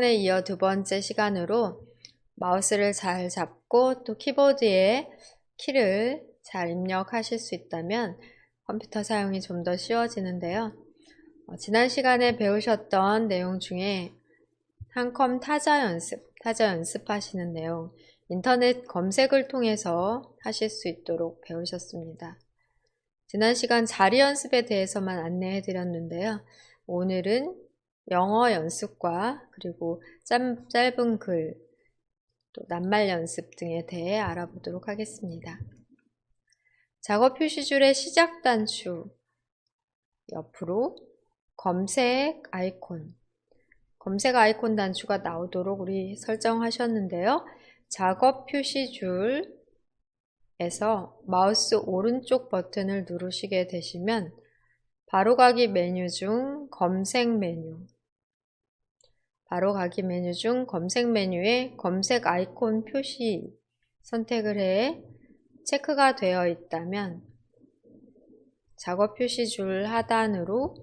에 이어 두 번째 시간으로 마우스를 잘 잡고 또 키보드에 키를 잘 입력하실 수 있다면 컴퓨터 사용이 좀 더 쉬워지는데요. 지난 시간에 배우셨던 내용 중에 한컴 타자 연습하시는 내용, 인터넷 검색을 통해서 하실 수 있도록 배우셨습니다. 지난 시간 자리 연습에 대해서만 안내해 드렸는데요. 오늘은 영어 연습과 그리고 짧은 글, 또 낱말 연습 등에 대해 알아보도록 하겠습니다. 작업 표시줄의 시작 단추 옆으로 검색 아이콘 단추가 나오도록 우리 설정하셨는데요. 작업 표시줄에서 마우스 오른쪽 버튼을 누르시게 되시면 바로가기 메뉴 중 검색 메뉴에 검색 아이콘 표시 선택을 해 체크가 되어 있다면 작업 표시줄 하단으로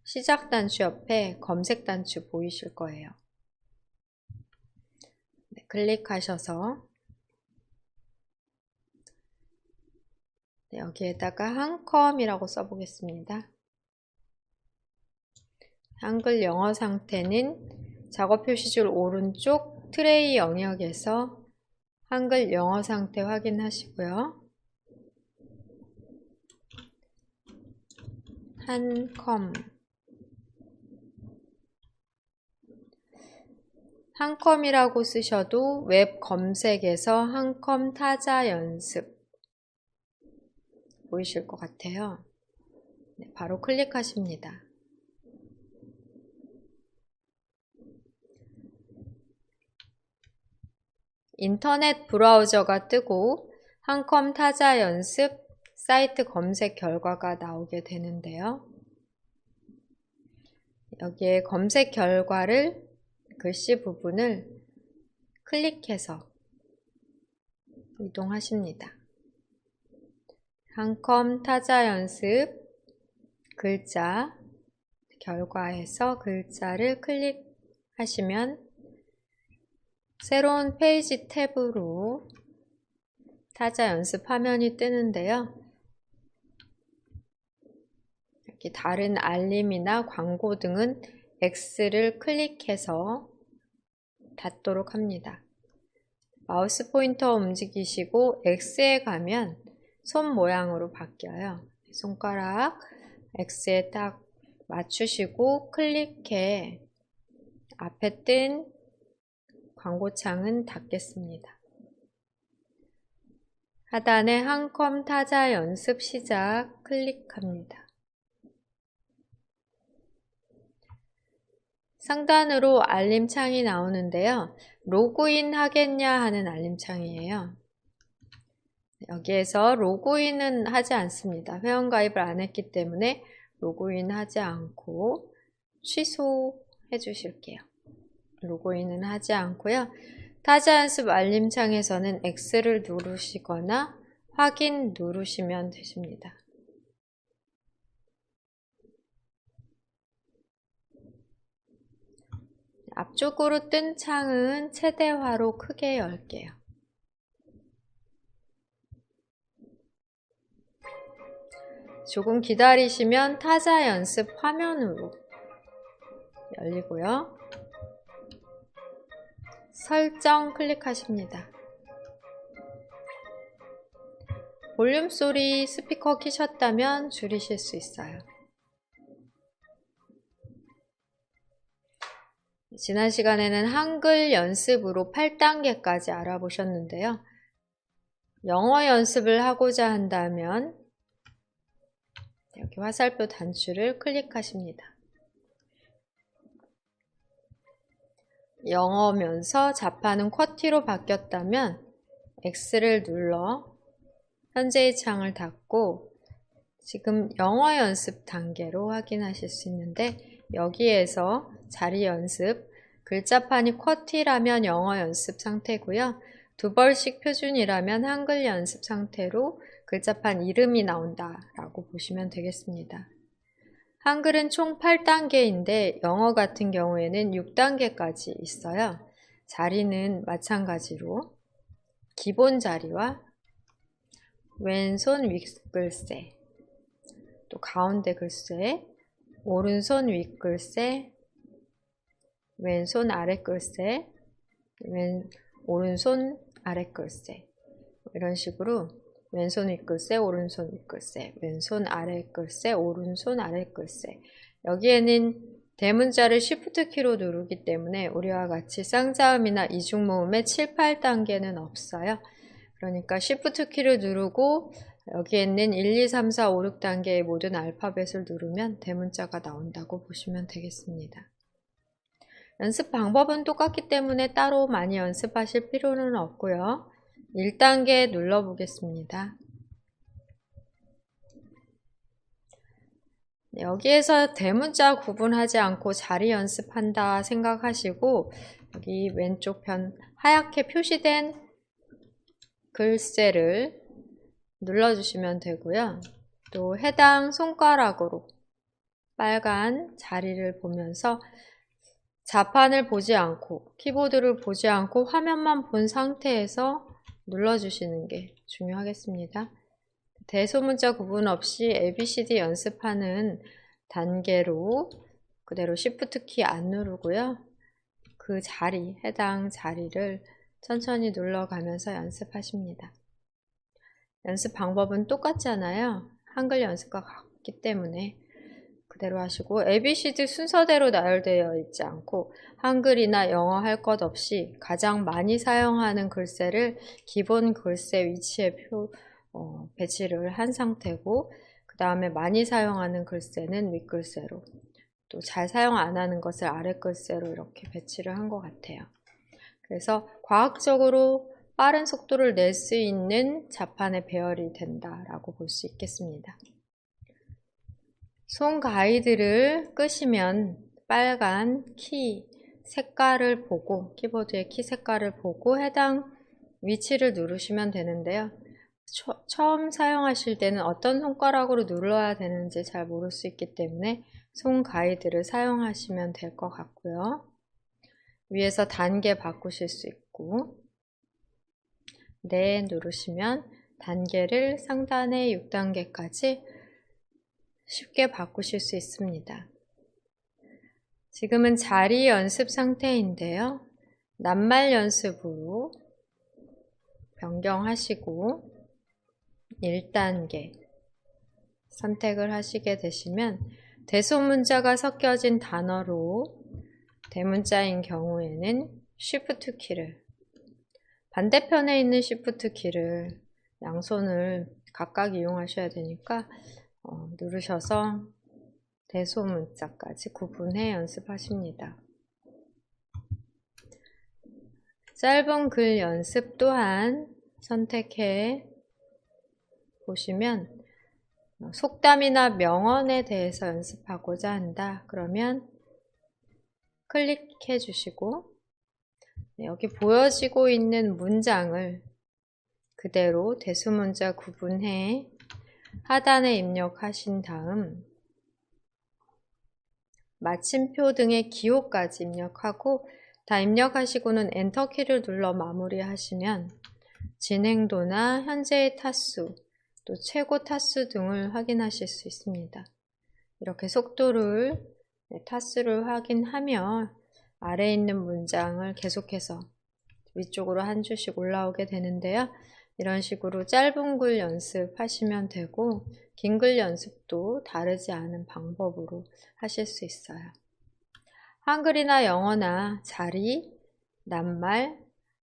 시작 단추 옆에 검색 단추 보이실 거예요. 네, 클릭하셔서 여기에다가 한컴이라고 써보겠습니다. 한글 영어 상태는 작업 표시줄 오른쪽 트레이 영역에서 한글 영어 상태 확인하시고요. 한컴이라고 쓰셔도 웹 검색에서 한컴 타자 연습 보이실 것 같아요. 네, 바로 클릭하십니다. 인터넷 브라우저가 뜨고 한컴 타자 연습 사이트 검색 결과가 나오게 되는데요. 여기에 검색 결과를 글씨 부분을 클릭해서 이동하십니다. 한컴 타자 연습 글자 결과에서 글자를 클릭하시면 새로운 페이지 탭으로 타자 연습 화면이 뜨는데요. 이렇게 다른 알림이나 광고 등은 X를 클릭해서 닫도록 합니다. 마우스 포인터 움직이시고 X에 가면 손 모양으로 바뀌어요. 손가락 X에 딱 맞추시고 클릭해 앞에 뜬 광고창은 닫겠습니다. 하단에 한컴 타자 연습 시작 클릭합니다. 상단으로 알림창이 나오는데요. 로그인 하겠냐 하는 알림창이에요. 여기에서 로그인은 하지 않습니다. 회원가입을 안 했기 때문에 로그인 하지 않고 취소해 주실게요. 로그인은 하지 않고요. 타자 연습 알림창에서는 X를 누르시거나 확인 누르시면 되십니다. 앞쪽으로 뜬 창은 최대화로 크게 열게요. 조금 기다리시면 타자 연습 화면으로 열리고요. 설정 클릭하십니다. 볼륨 소리 스피커 키셨다면 줄이실 수 있어요. 지난 시간에는 한글 연습으로 8단계까지 알아보셨는데요. 영어 연습을 하고자 한다면 여기 화살표 단추를 클릭하십니다. 영어면서 자판은 쿼티로 바뀌었다면 X를 눌러 현재의 창을 닫고 지금 영어 연습 단계로 확인하실 수 있는데 여기에서 자리 연습, 글자판이 쿼티라면 영어 연습 상태고요. 두 벌씩 표준이라면 한글 연습 상태로 글자판 이름이 나온다라고 보시면 되겠습니다. 한글은 총 8단계인데 영어 같은 경우에는 6단계까지 있어요. 자리는 마찬가지로 기본 자리와 왼손 윗글씨, 또 가운데 글씨, 오른손 윗글씨, 왼손 아랫글씨, 오른손 아랫글씨, 이런 식으로 왼손 윗글씨, 오른손 윗글씨, 왼손 아랫글씨, 오른손 아랫글씨. 여기에는 대문자를 Shift 키로 누르기 때문에 우리와 같이 쌍자음이나 이중모음의 7, 8단계는 없어요. 그러니까 Shift 키를 누르고 여기에는 1, 2, 3, 4, 5, 6단계의 모든 알파벳을 누르면 대문자가 나온다고 보시면 되겠습니다. 연습 방법은 똑같기 때문에 따로 많이 연습하실 필요는 없고요. 1단계 눌러보겠습니다. 여기에서 대문자 구분하지 않고 자리 연습한다 생각하시고 여기 왼쪽 편 하얗게 표시된 글씨를 눌러주시면 되고요. 또 해당 손가락으로 빨간 자리를 보면서 자판을 보지 않고 키보드를 보지 않고 화면만 본 상태에서 눌러주시는 게 중요하겠습니다. 대소문자 구분 없이 ABCD 연습하는 단계로 그대로 Shift 키 안 누르고요. 그 자리, 해당 자리를 천천히 눌러가면서 연습하십니다. 연습 방법은 똑같잖아요. 한글 연습과 같기 때문에 그대로 하시고 ABCD 순서대로 나열되어 있지 않고 한글이나 영어 할 것 없이 가장 많이 사용하는 글씨를 기본 글씨 위치에 배치를 한 상태고 그 다음에 많이 사용하는 글씨는 윗글씨로 또 잘 사용 안 하는 것을 아랫글씨로 이렇게 배치를 한 것 같아요. 그래서 과학적으로 빠른 속도를 낼 수 있는 자판의 배열이 된다라고 볼 수 있겠습니다. 손 가이드를 끄시면 빨간 키 색깔을 보고 키보드의 키 색깔을 보고 해당 위치를 누르시면 되는데요. 처음 사용하실 때는 어떤 손가락으로 눌러야 되는지 잘 모를 수 있기 때문에 손 가이드를 사용하시면 될 것 같고요. 위에서 단계 바꾸실 수 있고 네 누르시면 단계를 상단의 6단계까지 쉽게 바꾸실 수 있습니다. 지금은 자리 연습 상태인데요. 낱말 연습으로 변경하시고 1단계 선택을 하시게 되시면 대소문자가 섞여진 단어로 대문자인 경우에는 Shift 키를 반대편에 있는 Shift 키를 양손을 각각 이용하셔야 되니까 누르셔서 대소문자까지 구분해 연습하십니다. 짧은 글 연습 또한 선택해 보시면 속담이나 명언에 대해서 연습하고자 한다. 그러면 클릭해 주시고 여기 보여지고 있는 문장을 그대로 대소문자 구분해 하단에 입력하신 다음 마침표 등의 기호까지 입력하고 다 입력하시고는 엔터키를 눌러 마무리하시면 진행도나 현재의 타수, 또 최고 타수 등을 확인하실 수 있습니다. 이렇게 속도를, 타수를 확인하며 아래에 있는 문장을 계속해서 위쪽으로 한 줄씩 올라오게 되는데요. 이런 식으로 짧은 글 연습하시면 되고 긴 글 연습도 다르지 않은 방법으로 하실 수 있어요. 한글이나 영어나 자리, 낱말,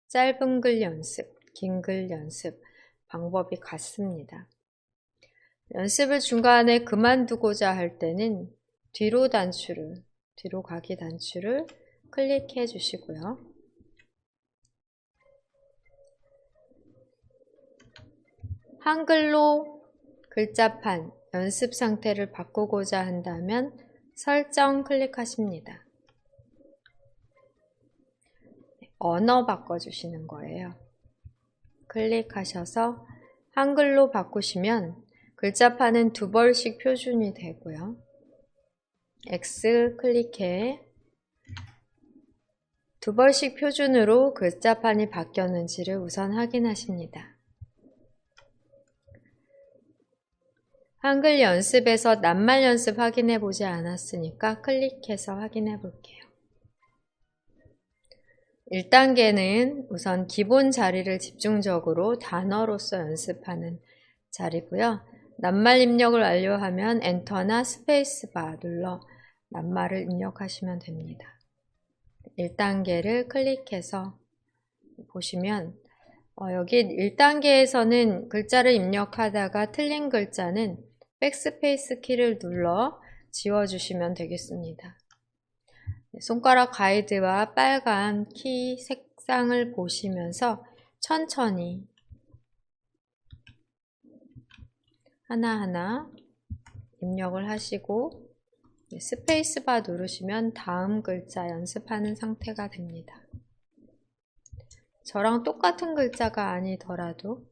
짧은 글 연습, 긴 글 연습 방법이 같습니다. 연습을 중간에 그만두고자 할 때는 뒤로 가기 단추를 클릭해 주시고요. 한글로 글자판 연습 상태를 바꾸고자 한다면 설정 클릭하십니다. 언어 바꿔주시는 거예요. 클릭하셔서 한글로 바꾸시면 글자판은 2벌씩 표준이 되고요. X 클릭해 두 번씩 표준으로 글자판이 바뀌었는지를 우선 확인하십니다. 한글 연습에서 낱말 연습 확인해 보지 않았으니까 클릭해서 확인해 볼게요. 1단계는 우선 기본 자리를 집중적으로 단어로서 연습하는 자리고요. 낱말 입력을 완료하면 엔터나 스페이스바 눌러 낱말을 입력하시면 됩니다. 1단계를 클릭해서 보시면 여기 1단계에서는 글자를 입력하다가 틀린 글자는 백스페이스 키를 눌러 지워주시면 되겠습니다. 손가락 가이드와 빨간 키 색상을 보시면서 천천히 하나하나 입력을 하시고 스페이스바 누르시면 다음 글자 연습하는 상태가 됩니다. 저랑 똑같은 글자가 아니더라도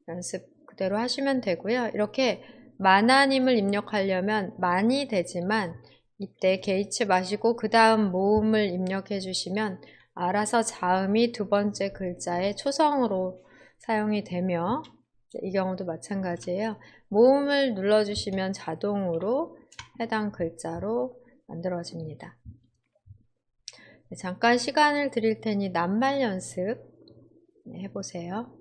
연습 그대로 하시면 되고요. 이렇게 만화님을 입력하려면 많이 되지만 이때 개의치 마시고 그 다음 모음을 입력해 주시면 알아서 자음이 두 번째 글자의 초성으로 사용이 되며 이 경우도 마찬가지예요. 모음을 눌러주시면 자동으로 해당 글자로 만들어집니다. 잠깐 시간을 드릴 테니 낱말 연습 해보세요.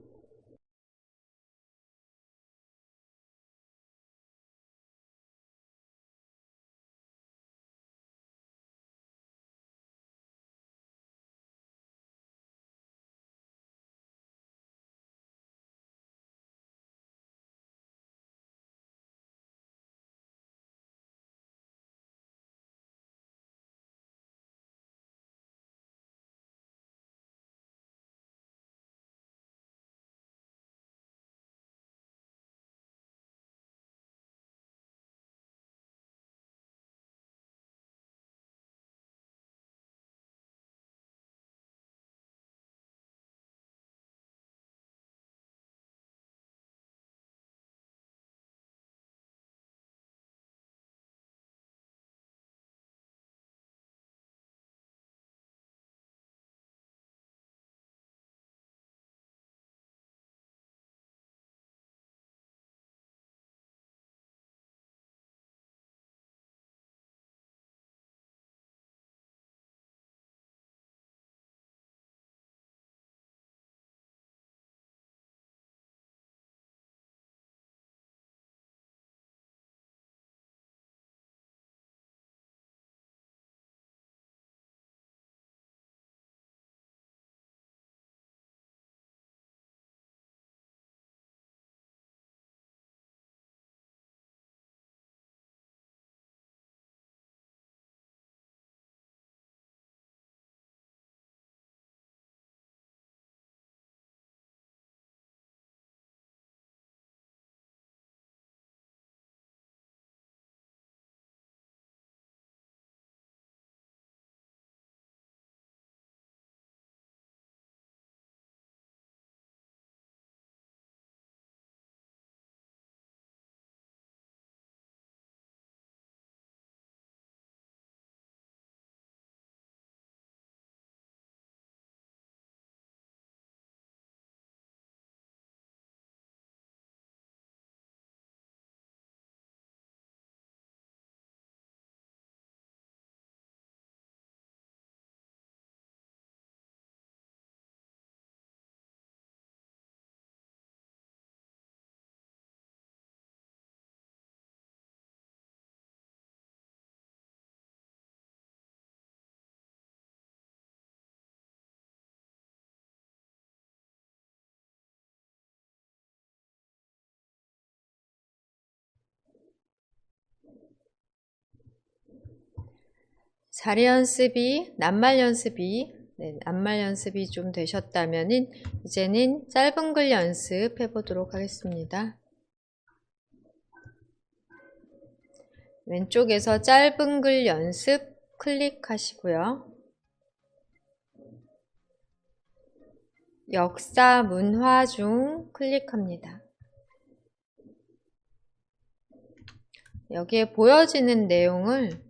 자리 연습이, 낱말 연습이 좀 되셨다면은 이제는 짧은 글 연습 해보도록 하겠습니다. 왼쪽에서 짧은 글 연습 클릭하시고요. 역사 문화 중 클릭합니다. 여기에 보여지는 내용을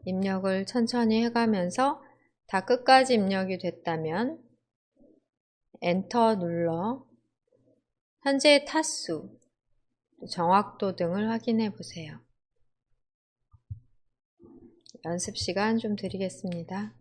입력을 천천히 해가면서 다 끝까지 입력이 됐다면 엔터 눌러 현재의 타수, 정확도 등을 확인해 보세요. 연습 시간 좀 드리겠습니다.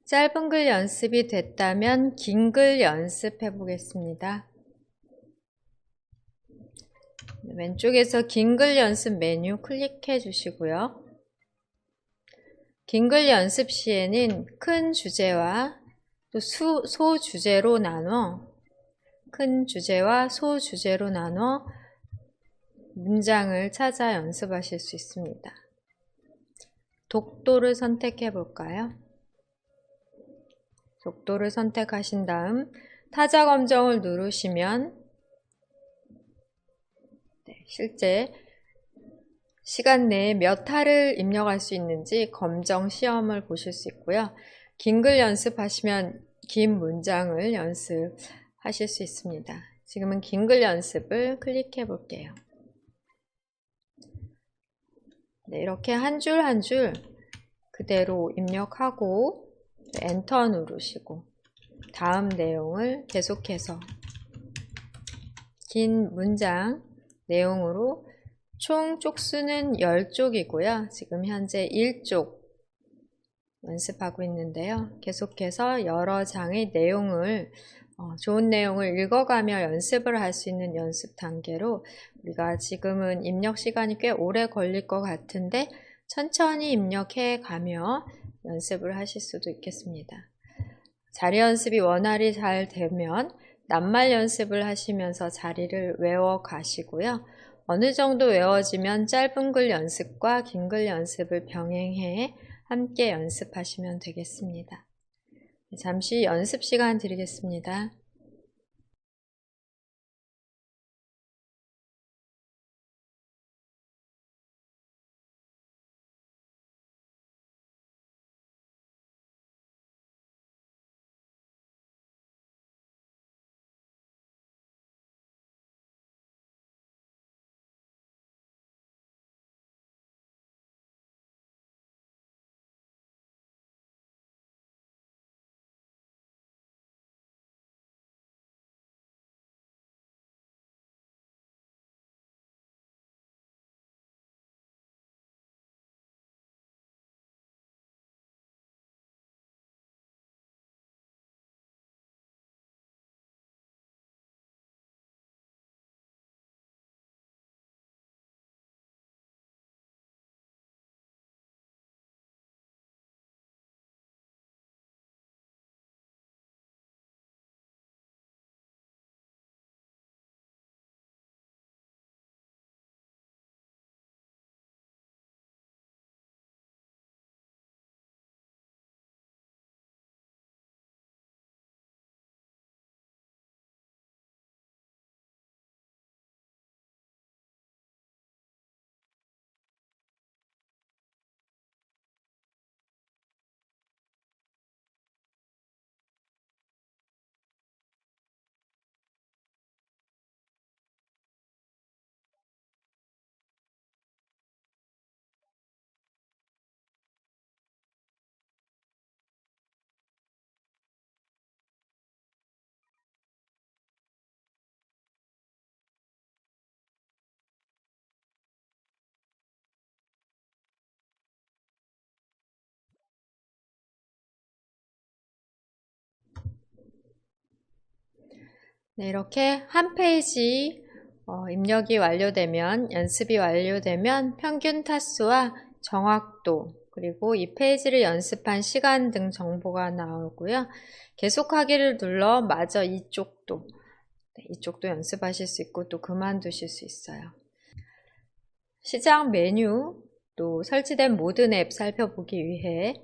짧은 글 연습이 됐다면 긴 글 연습해 보겠습니다. 왼쪽에서 긴 글 연습 메뉴 클릭해 주시고요. 긴 글 연습 시에는 큰 주제와 또 소주제로 나눠 문장을 찾아 연습하실 수 있습니다. 독도를 선택해 볼까요? 독도를 선택하신 다음 타자 검정을 누르시면 실제 시간 내에 몇 화를 입력할 수 있는지 검정 시험을 보실 수 있고요. 긴 글 연습하시면 긴 문장을 연습하실 수 있습니다. 지금은 긴 글 연습을 클릭해 볼게요. 네, 이렇게 한 줄 한 줄 그대로 입력하고 엔터 누르시고 다음 내용을 계속해서 긴 문장 내용으로 총 쪽수는 10쪽이고요. 지금 현재 1쪽 연습하고 있는데요. 계속해서 여러 장의 내용을 좋은 내용을 읽어가며 연습을 할 수 있는 연습 단계로 우리가 지금은 입력 시간이 꽤 오래 걸릴 것 같은데 천천히 입력해 가며 연습을 하실 수도 있겠습니다. 자리 연습이 원활히 잘 되면 낱말 연습을 하시면서 자리를 외워 가시고요. 어느 정도 외워지면 짧은 글 연습과 긴 글 연습을 병행해 함께 연습하시면 되겠습니다. 잠시 연습 시간 드리겠습니다. 네, 이렇게 한 페이지 입력이 완료되면, 연습이 완료되면 평균 타수와 정확도, 그리고 이 페이지를 연습한 시간 등 정보가 나오고요. 계속하기를 눌러 마저 이쪽도 연습하실 수 있고 또 그만두실 수 있어요. 시작 메뉴, 또 설치된 모든 앱 살펴보기 위해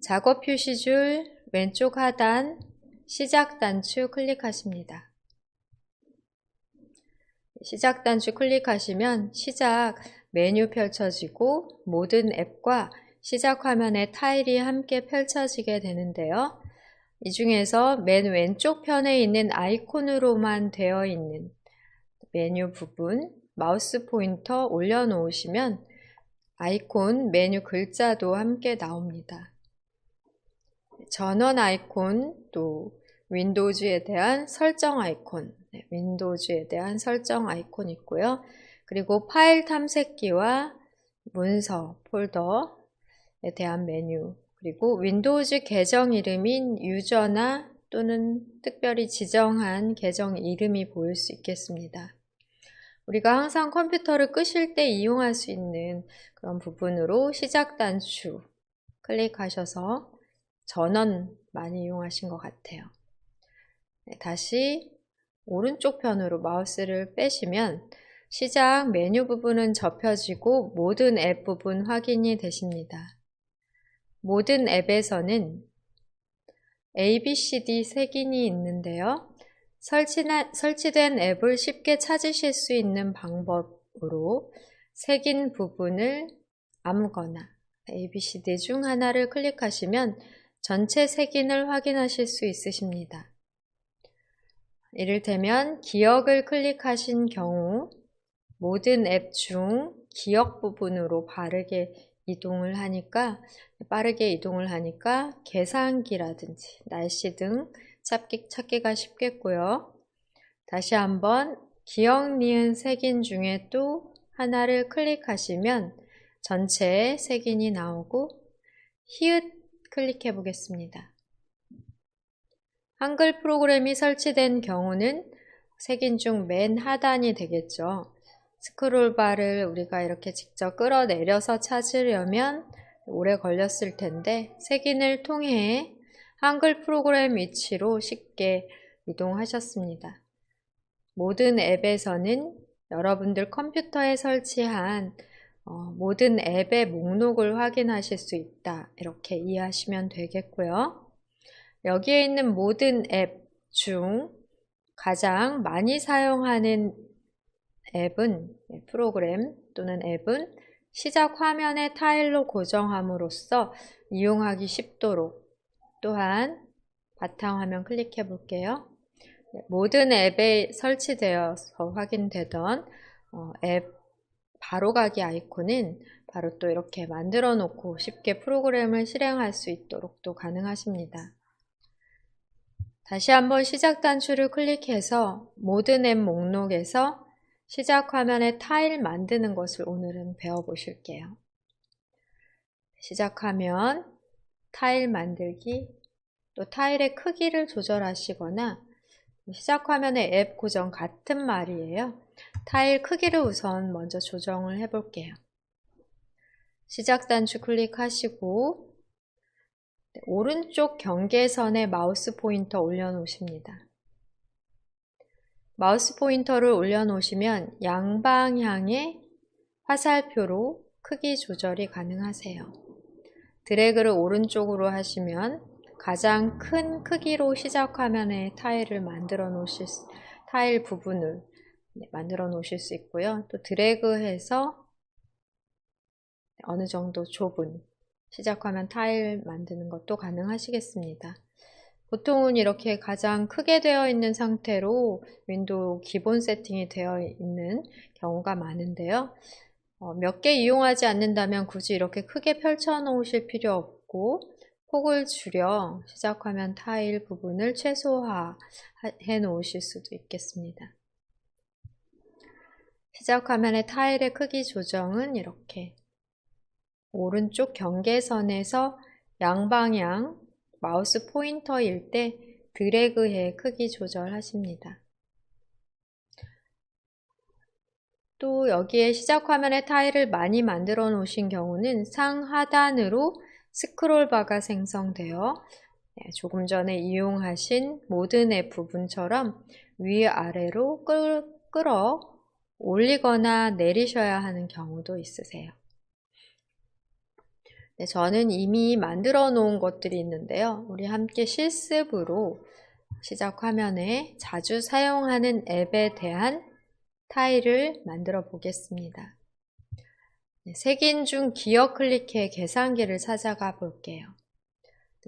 작업 표시줄 왼쪽 하단 시작 단추 클릭하십니다. 시작 단추 클릭하시면 시작 메뉴 펼쳐지고 모든 앱과 시작 화면의 타일이 함께 펼쳐지게 되는데요. 이 중에서 맨 왼쪽 편에 있는 아이콘으로만 되어 있는 메뉴 부분 마우스 포인터 올려놓으시면 아이콘 메뉴 글자도 함께 나옵니다. 전원 아이콘, 또 윈도우즈에 대한 설정 아이콘, 윈도우즈에 대한 설정 아이콘 있고요. 그리고 파일 탐색기와 문서, 폴더에 대한 메뉴, 그리고 윈도우즈 계정 이름인 유저나 또는 특별히 지정한 계정 이름이 보일 수 있겠습니다. 우리가 항상 컴퓨터를 끄실 때 이용할 수 있는 그런 부분으로 시작 단추 클릭하셔서 전원 많이 이용하신 것 같아요. 네, 다시 오른쪽 편으로 마우스를 빼시면 시작 메뉴 부분은 접혀지고 모든 앱 부분 확인이 되십니다. 모든 앱에서는 ABCD 색인이 있는데요. 설치된 앱을 쉽게 찾으실 수 있는 방법으로 색인 부분을 아무거나 ABCD 중 하나를 클릭하시면 전체 색인을 확인하실 수 있으십니다. 이를테면 기억을 클릭하신 경우 모든 앱 중 기억 부분으로 빠르게 이동을 하니까 계산기라든지 날씨 등 찾기가 쉽겠고요. 다시 한번 기억, 니은, 색인 중에 또 하나를 클릭하시면 전체 색인이 나오고 히읗 클릭해 보겠습니다. 한글 프로그램이 설치된 경우는 색인 중 맨 하단이 되겠죠. 스크롤바를 우리가 이렇게 직접 끌어내려서 찾으려면 오래 걸렸을 텐데 색인을 통해 한글 프로그램 위치로 쉽게 이동하셨습니다. 모든 앱에서는 여러분들 컴퓨터에 설치한 모든 앱의 목록을 확인하실 수 있다. 이렇게 이해하시면 되겠고요. 여기에 있는 모든 앱 중 가장 많이 사용하는 앱은 프로그램 또는 앱은 시작 화면의 타일로 고정함으로써 이용하기 쉽도록 또한 바탕화면 클릭해 볼게요. 모든 앱에 설치되어서 확인되던 앱 바로가기 아이콘은 바로 또 이렇게 만들어 놓고 쉽게 프로그램을 실행할 수 있도록 또 가능하십니다. 다시 한번 시작 단추를 클릭해서 모든 앱 목록에서 시작 화면에 타일 만드는 것을 오늘은 배워보실게요. 시작하면 타일 만들기, 또 타일의 크기를 조절하시거나 시작 화면의 앱 고정 같은 말이에요. 타일 크기를 우선 먼저 조정을 해볼게요. 시작 단추 클릭하시고 오른쪽 경계선에 마우스 포인터 올려놓으십니다. 마우스 포인터를 올려놓으시면 양방향의 화살표로 크기 조절이 가능하세요. 드래그를 오른쪽으로 하시면 가장 큰 크기로 시작 화면에 타일 부분을 만들어 놓으실 수 있고요. 또 드래그해서 어느 정도 좁은 시작 화면 타일 만드는 것도 가능하시겠습니다. 보통은 이렇게 가장 크게 되어 있는 상태로 윈도우 기본 세팅이 되어 있는 경우가 많은데요. 몇 개 이용하지 않는다면 굳이 이렇게 크게 펼쳐 놓으실 필요 없고 폭을 줄여 시작 화면 타일 부분을 최소화해 놓으실 수도 있겠습니다. 시작 화면의 타일의 크기 조정은 이렇게 오른쪽 경계선에서 양방향 마우스 포인터일 때 드래그해 크기 조절하십니다. 또 여기에 시작 화면에 타일을 많이 만들어 놓으신 경우는 상하단으로 스크롤바가 생성되어 조금 전에 이용하신 모든 앱 부분처럼 위아래로 끌어 올리거나 내리셔야 하는 경우도 있으세요. 네, 저는 이미 만들어 놓은 것들이 있는데요. 우리 함께 실습으로 시작 화면에 자주 사용하는 앱에 대한 타일을 만들어 보겠습니다. 네, 색인 중 기억 클릭해 계산기를 찾아가 볼게요.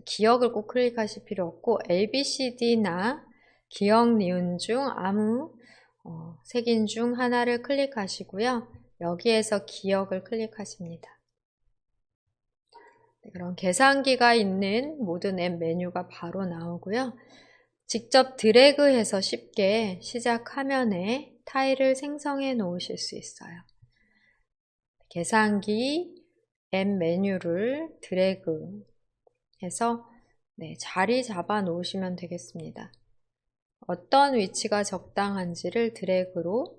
기억을 꼭 클릭하실 필요 없고 ABCD나 기억, 니은 중 아무 색인 중 하나를 클릭하시고요. 여기에서 기억을 클릭하십니다. 그런 계산기가 있는 모든 앱 메뉴가 바로 나오고요. 직접 드래그해서 쉽게 시작 화면에 타일을 생성해 놓으실 수 있어요. 계산기 앱 메뉴를 드래그 해서 자리 잡아 놓으시면 되겠습니다. 어떤 위치가 적당한지를 드래그로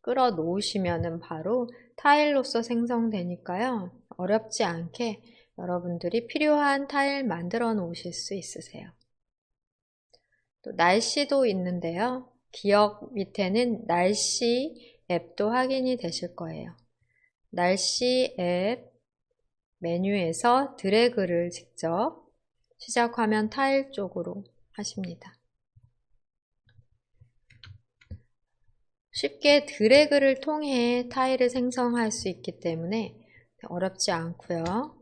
끌어 놓으시면 바로 타일로서 생성되니까요. 어렵지 않게 여러분들이 필요한 타일 만들어 놓으실 수 있으세요. 또 날씨도 있는데요. 기억 밑에는 날씨 앱도 확인이 되실 거예요. 날씨 앱 메뉴에서 드래그를 직접 시작 화면 타일 쪽으로 하십니다. 쉽게 드래그를 통해 타일을 생성할 수 있기 때문에 어렵지 않고요.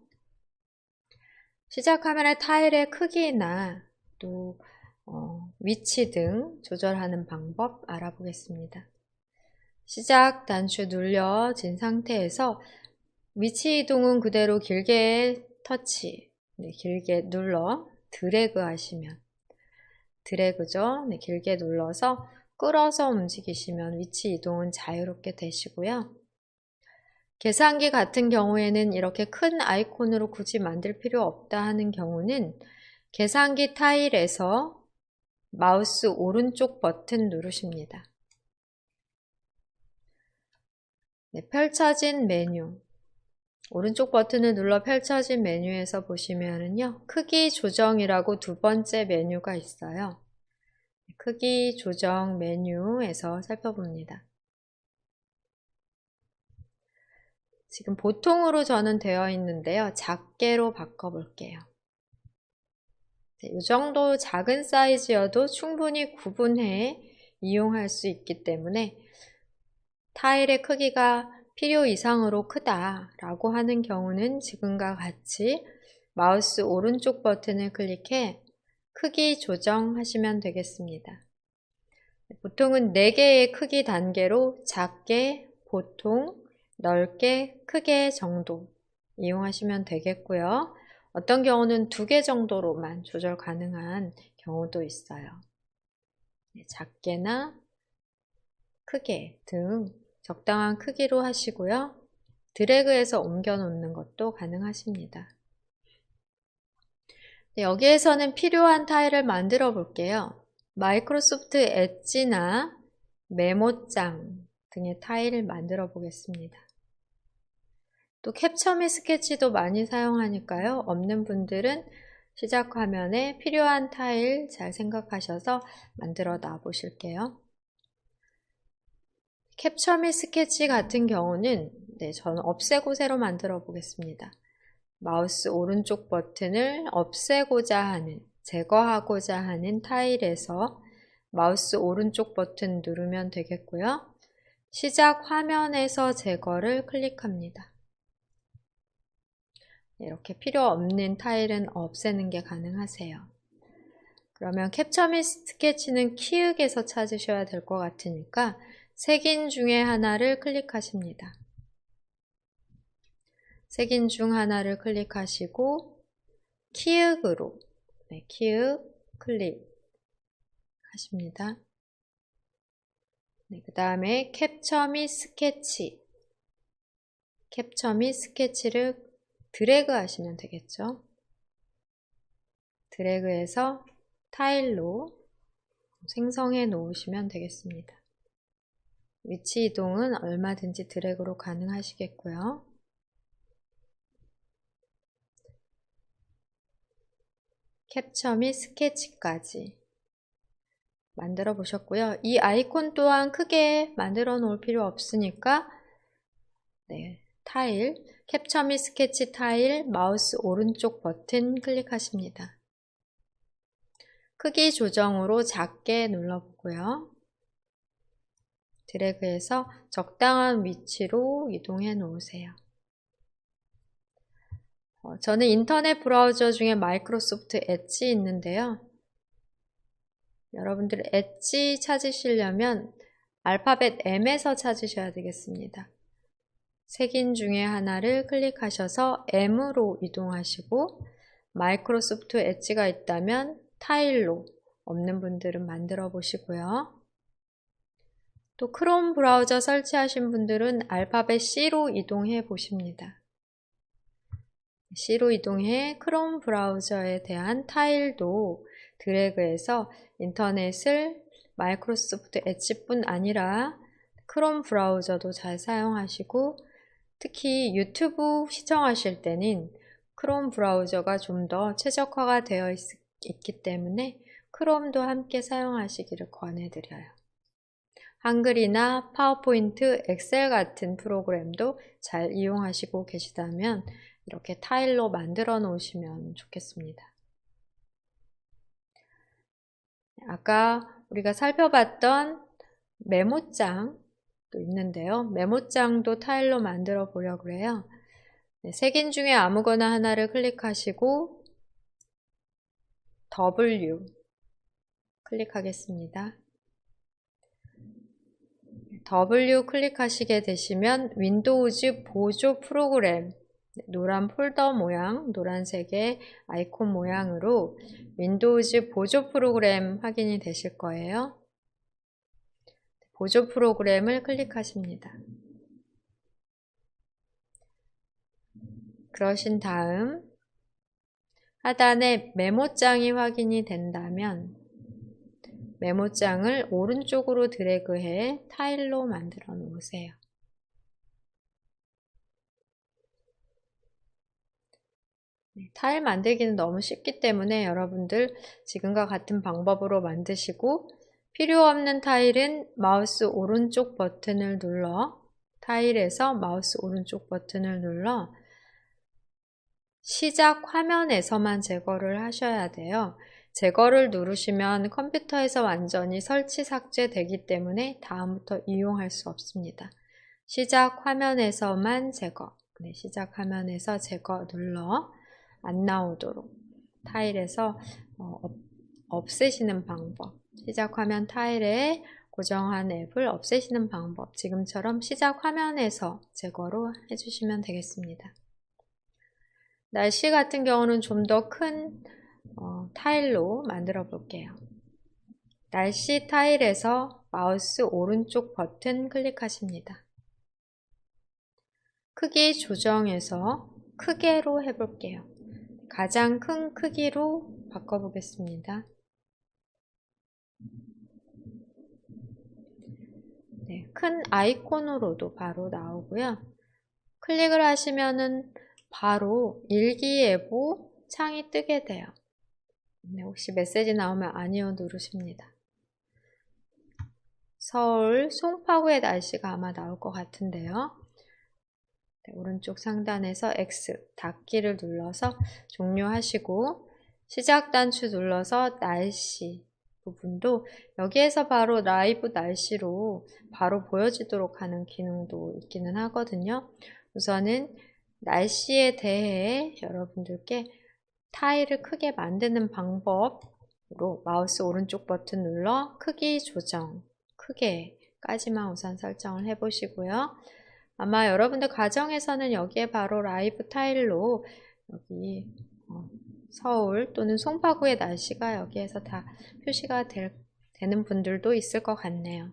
시작 화면의 타일의 크기나 또 위치 등 조절하는 방법 알아보겠습니다. 시작 단추 눌려진 상태에서 위치 이동은 그대로 길게 터치, 길게 눌러 드래그 하시면 드래그죠. 길게 눌러서 끌어서 움직이시면 위치 이동은 자유롭게 되시고요. 계산기 같은 경우에는 이렇게 큰 아이콘으로 굳이 만들 필요 없다 하는 경우는 계산기 타일에서 마우스 오른쪽 버튼 누르십니다. 펼쳐진 메뉴. 오른쪽 버튼을 눌러 펼쳐진 메뉴에서 보시면은요, 크기 조정이라고 두 번째 메뉴가 있어요. 크기 조정 메뉴에서 살펴봅니다. 지금 보통으로 저는 되어 있는데요. 작게로 바꿔볼게요. 이 정도 작은 사이즈여도 충분히 구분해 이용할 수 있기 때문에 타일의 크기가 필요 이상으로 크다라고 하는 경우는 지금과 같이 마우스 오른쪽 버튼을 클릭해 크기 조정하시면 되겠습니다. 보통은 4개의 크기 단계로 작게, 보통, 넓게, 크게 정도 이용하시면 되겠고요. 어떤 경우는 2개 정도로만 조절 가능한 경우도 있어요. 작게나 크게 등 적당한 크기로 하시고요. 드래그해서 옮겨 놓는 것도 가능하십니다. 여기에서는 필요한 타일을 만들어 볼게요. 마이크로소프트 엣지나 메모장 등의 타일을 만들어 보겠습니다. 또 캡처 및 스케치도 많이 사용하니까요. 없는 분들은 시작 화면에 필요한 타일 잘 생각하셔서 만들어 놔 보실게요. 캡처 및 스케치 같은 경우는 저는 없애고 새로 만들어 보겠습니다. 마우스 오른쪽 버튼을 없애고자 하는, 제거하고자 하는 타일에서 마우스 오른쪽 버튼 누르면 되겠고요. 시작 화면에서 제거를 클릭합니다. 이렇게 필요 없는 타일은 없애는 게 가능하세요. 그러면 캡처 및 스케치는 키읔에서 찾으셔야 될 것 같으니까 색인 중에 하나를 클릭하십니다. 색인 중 하나를 클릭하시고 키읔으로 키읔 클릭하십니다. 그 다음에 캡처 및 스케치를 드래그 하시면 되겠죠. 드래그해서 타일로 생성해 놓으시면 되겠습니다. 위치 이동은 얼마든지 드래그로 가능하시겠고요. 캡처 및 스케치까지 만들어 보셨고요. 이 아이콘 또한 크게 만들어 놓을 필요 없으니까 타일, 캡처 및 스케치 타일 마우스 오른쪽 버튼 클릭하십니다. 크기 조정으로 작게 눌러보고요. 드래그해서 적당한 위치로 이동해 놓으세요. 저는 인터넷 브라우저 중에 마이크로소프트 엣지 있는데요. 여러분들 엣지 찾으시려면 알파벳 M에서 찾으셔야 되겠습니다. 색인 중에 하나를 클릭하셔서 M으로 이동하시고 마이크로소프트 엣지가 있다면 타일로, 없는 분들은 만들어 보시고요. 또 크롬 브라우저 설치하신 분들은 알파벳 C로 이동해 보십니다. C로 이동해 크롬 브라우저에 대한 타일도 드래그해서 인터넷을 마이크로소프트 엣지뿐 아니라 크롬 브라우저도 잘 사용하시고, 특히 유튜브 시청하실 때는 크롬 브라우저가 좀 더 최적화가 되어 있기 때문에 크롬도 함께 사용하시기를 권해드려요. 한글이나 파워포인트, 엑셀 같은 프로그램도 잘 이용하시고 계시다면 이렇게 타일로 만들어 놓으시면 좋겠습니다. 아까 우리가 살펴봤던 메모장도 있는데요. 메모장도 타일로 만들어 보려고 해요. 색인 중에 아무거나 하나를 클릭하시고 W 클릭하겠습니다. W 클릭하시게 되시면 윈도우즈 보조 프로그램, 노란 폴더 모양, 노란색의 아이콘 모양으로 윈도우즈 보조 프로그램 확인이 되실 거예요. 보조 프로그램을 클릭하십니다. 그러신 다음 하단에 메모장이 확인이 된다면 메모장을 오른쪽으로 드래그해 타일로 만들어 놓으세요. 타일 만들기는 너무 쉽기 때문에 여러분들 지금과 같은 방법으로 만드시고, 필요 없는 타일은 마우스 오른쪽 버튼을 눌러, 타일에서 마우스 오른쪽 버튼을 눌러 시작 화면에서만 제거를 하셔야 돼요. 제거를 누르시면 컴퓨터에서 완전히 설치 삭제되기 때문에 다음부터 이용할 수 없습니다. 시작 화면에서만 제거, 시작 화면에서 제거 눌러 안 나오도록 타일에서 없애시는 방법, 시작 화면 타일에 고정한 앱을 없애시는 방법, 지금처럼 시작 화면에서 제거로 해주시면 되겠습니다. 날씨 같은 경우는 좀 더 큰 타일로 만들어 볼게요. 날씨 타일에서 마우스 오른쪽 버튼 클릭하십니다. 크기 조정해서 크게로 해볼게요. 가장 큰 크기로 바꿔보겠습니다. 네, 큰 아이콘으로도 바로 나오고요. 클릭을 하시면은 바로 일기예보 창이 뜨게 돼요. 네, 혹시 메시지 나오면 아니요 누르십니다. 서울 송파구의 날씨가 아마 나올 것 같은데요. 네, 오른쪽 상단에서 X 닫기를 눌러서 종료하시고 시작 단추 눌러서 날씨 부분도 여기에서 바로 라이브 날씨로 바로 보여지도록 하는 기능도 있기는 하거든요. 우선은 날씨에 대해 여러분들께 타일을 크게 만드는 방법으로 마우스 오른쪽 버튼 눌러 크기 조정, 크게까지만 우선 설정을 해보시고요. 아마 여러분들 가정에서는 여기에 바로 라이브 타일로 여기 서울 또는 송파구의 날씨가 여기에서 다 표시가 되는 분들도 있을 것 같네요.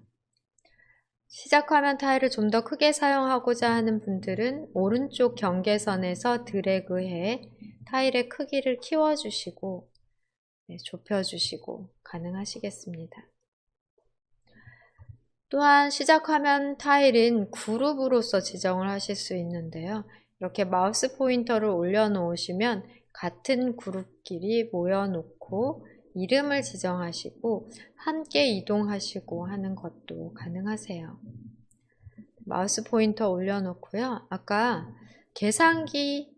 시작화면 타일을 좀 더 크게 사용하고자 하는 분들은 오른쪽 경계선에서 드래그해 타일의 크기를 키워주시고 좁혀주시고 가능하시겠습니다. 또한 시작화면 타일은 그룹으로서 지정을 하실 수 있는데요. 이렇게 마우스 포인터를 올려놓으시면 같은 그룹끼리 모여놓고 이름을 지정하시고 함께 이동하시고 하는 것도 가능하세요. 마우스 포인터 올려놓고요. 아까 계산기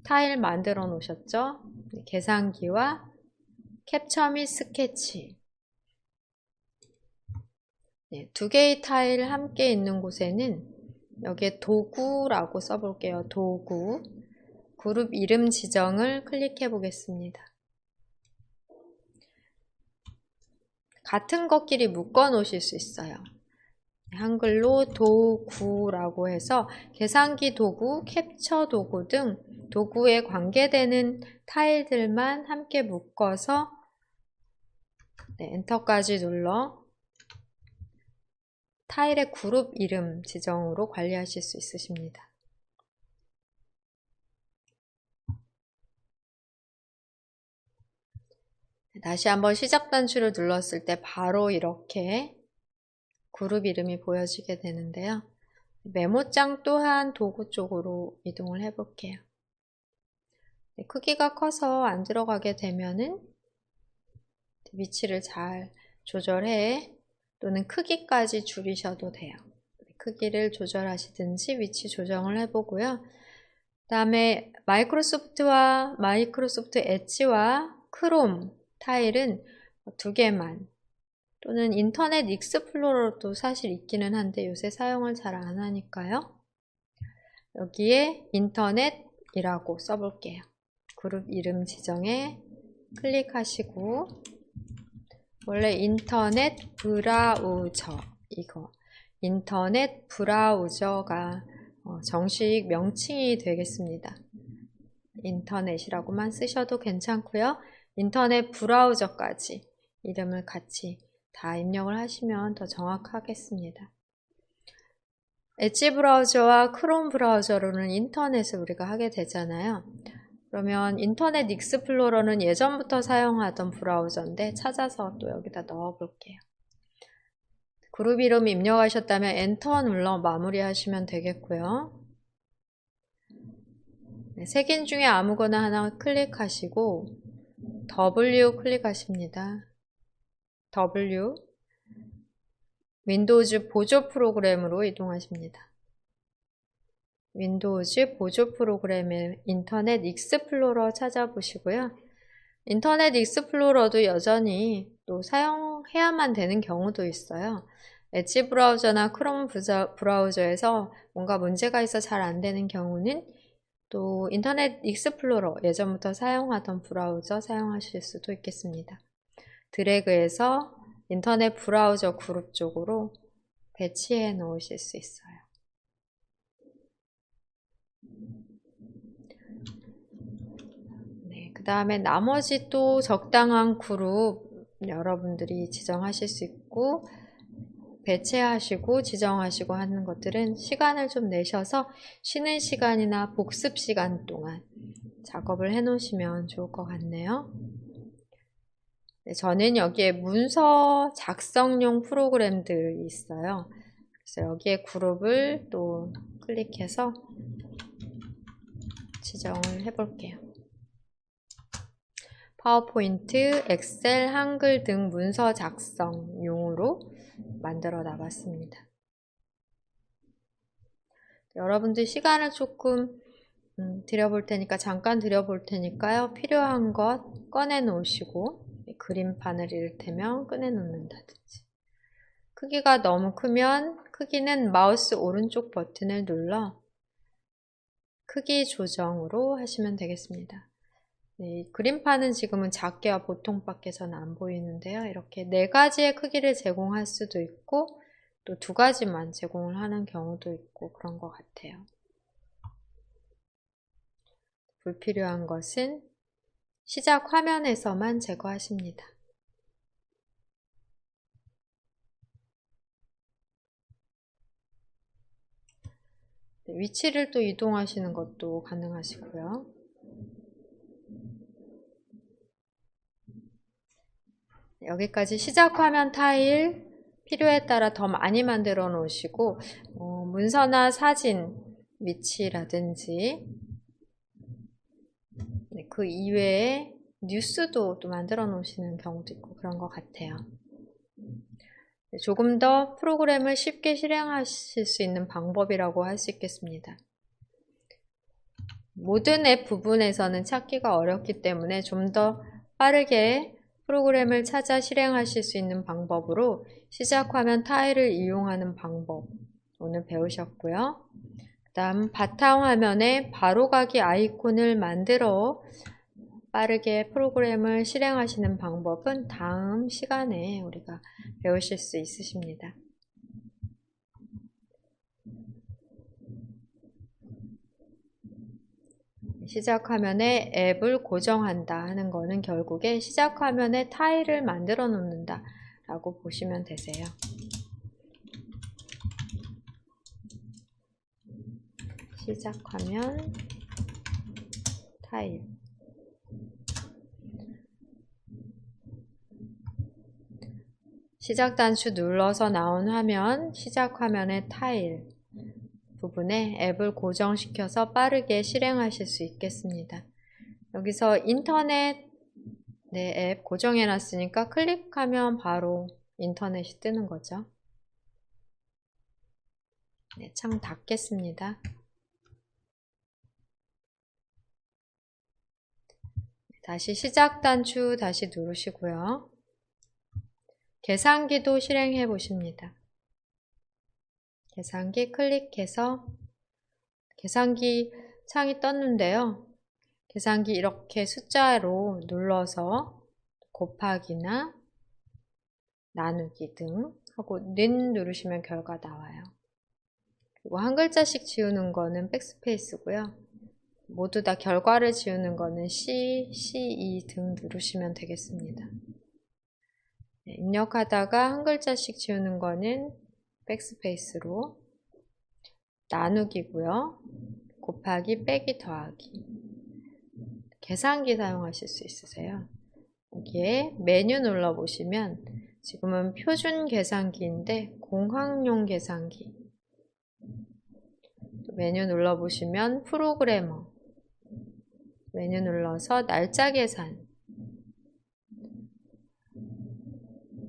타일 만들어 놓으셨죠? 계산기와 캡처 및 스케치 두 개의 타일 함께 있는 곳에는 여기에 도구라고 써볼게요. 도구 그룹 이름 지정을 클릭해 보겠습니다. 같은 것끼리 묶어 놓으실 수 있어요. 한글로 도구라고 해서 계산기 도구, 캡처 도구 등 도구에 관계되는 타일들만 함께 묶어서 엔터까지 눌러 타일의 그룹 이름 지정으로 관리하실 수 있으십니다. 다시 한번 시작 단추를 눌렀을 때 바로 이렇게 그룹 이름이 보여지게 되는데요. 메모장 또한 도구 쪽으로 이동을 해 볼게요. 크기가 커서 안 들어가게 되면은 위치를 잘 조절해 또는 크기까지 줄이셔도 돼요. 크기를 조절하시든지 위치 조정을 해보고요. 그 다음에 마이크로소프트 엣지와 크롬 타일은 두 개만 또는 인터넷 익스플로러도 사실 있기는 한데 요새 사용을 잘 안 하니까요. 여기에 인터넷이라고 써볼게요. 그룹 이름 지정에 클릭하시고 원래 인터넷 브라우저 이거 인터넷 브라우저가 정식 명칭이 되겠습니다. 인터넷이라고만 쓰셔도 괜찮고요. 인터넷 브라우저까지 이름을 같이 다 입력을 하시면 더 정확하겠습니다. 엣지 브라우저와 크롬 브라우저로는 인터넷을 우리가 하게 되잖아요. 그러면 인터넷 익스플로러는 예전부터 사용하던 브라우저인데 찾아서 또 여기다 넣어 볼게요. 그룹 이름 입력하셨다면 엔터 눌러 마무리하시면 되겠고요. 네, 색인 중에 아무거나 하나 클릭하시고 W 클릭하십니다. W 윈도우즈 보조 프로그램으로 이동하십니다. 윈도우즈 보조 프로그램의 인터넷 익스플로러 찾아보시고요. 인터넷 익스플로러도 여전히 또 사용해야만 되는 경우도 있어요. 엣지 브라우저나 크롬 브라우저에서 뭔가 문제가 있어 잘 안 되는 경우는 또 인터넷 익스플로러 예전부터 사용하던 브라우저 사용하실 수도 있겠습니다. 드래그해서 인터넷 브라우저 그룹 쪽으로 배치해 놓으실 수 있어요. 네, 그 다음에 나머지 또 적당한 그룹 여러분들이 지정하실 수 있고 배치하시고 지정하시고 하는 것들은 시간을 좀 내셔서 쉬는 시간이나 복습 시간 동안 작업을 해 놓으시면 좋을 것 같네요. 네, 저는 여기에 문서 작성용 프로그램들이 있어요. 그래서 여기에 그룹을 또 클릭해서 지정을 해 볼게요. 파워포인트, 엑셀, 한글 등 문서 작성용으로 만들어 나갔습니다. 여러분들 시간을 조금 들여볼 테니까 잠깐 들여볼 테니까요. 필요한 것 꺼내 놓으시고 그림판을 이를테면 꺼내 놓는다든지 크기가 너무 크면 크기는 마우스 오른쪽 버튼을 눌러 크기 조정으로 하시면 되겠습니다. 네, 그림판은 지금은 작게와 보통밖에서는 안 보이는데요. 이렇게 4가지의 크기를 제공할 수도 있고 또 2가지만 제공을 하는 경우도 있고 그런 것 같아요. 불필요한 것은 시작 화면에서만 제거하십니다. 네, 위치를 또 이동하시는 것도 가능하시고요. 여기까지 시작 화면 타일 필요에 따라 더 많이 만들어 놓으시고 문서나 사진 위치라든지 그 이외에 뉴스도 또 만들어 놓으시는 경우도 있고 그런 것 같아요. 조금 더 프로그램을 쉽게 실행하실 수 있는 방법이라고 할 수 있겠습니다. 모든 앱 부분에서는 찾기가 어렵기 때문에 좀 더 빠르게 프로그램을 찾아 실행하실 수 있는 방법으로 시작 화면 타일을 이용하는 방법 오늘 배우셨고요. 그 다음 바탕화면에 바로가기 아이콘을 만들어 빠르게 프로그램을 실행하시는 방법은 다음 시간에 우리가 배우실 수 있으십니다. 시작 화면에 앱을 고정한다 하는 거는 결국에 시작 화면에 타일을 만들어 놓는다 라고 보시면 되세요. 시작 화면 타일 시작 단추 눌러서 나온 화면, 시작 화면의 타일 부분에 앱을 고정시켜서 빠르게 실행하실 수 있겠습니다. 여기서 인터넷 앱 고정해 놨으니까 클릭하면 바로 인터넷이 뜨는 거죠. 네, 창 닫겠습니다. 다시 시작 단추 다시 누르시고요. 계산기도 실행해 보십니다. 계산기 클릭해서 계산기 창이 떴는데요. 계산기 이렇게 숫자로 눌러서 곱하기나 나누기 등 하고 는 누르시면 결과 나와요. 그리고 한 글자씩 지우는 거는 백스페이스고요. 모두 다 결과를 지우는 거는 C, C2 등 누르시면 되겠습니다. 네, 입력하다가 한 글자씩 지우는 거는 백스페이스로 나누기고요. 곱하기, 빼기, 더하기. 계산기 사용하실 수 있으세요. 여기에 메뉴 눌러보시면 지금은 표준 계산기인데 공학용 계산기. 메뉴 눌러보시면 프로그래머. 메뉴 눌러서 날짜 계산.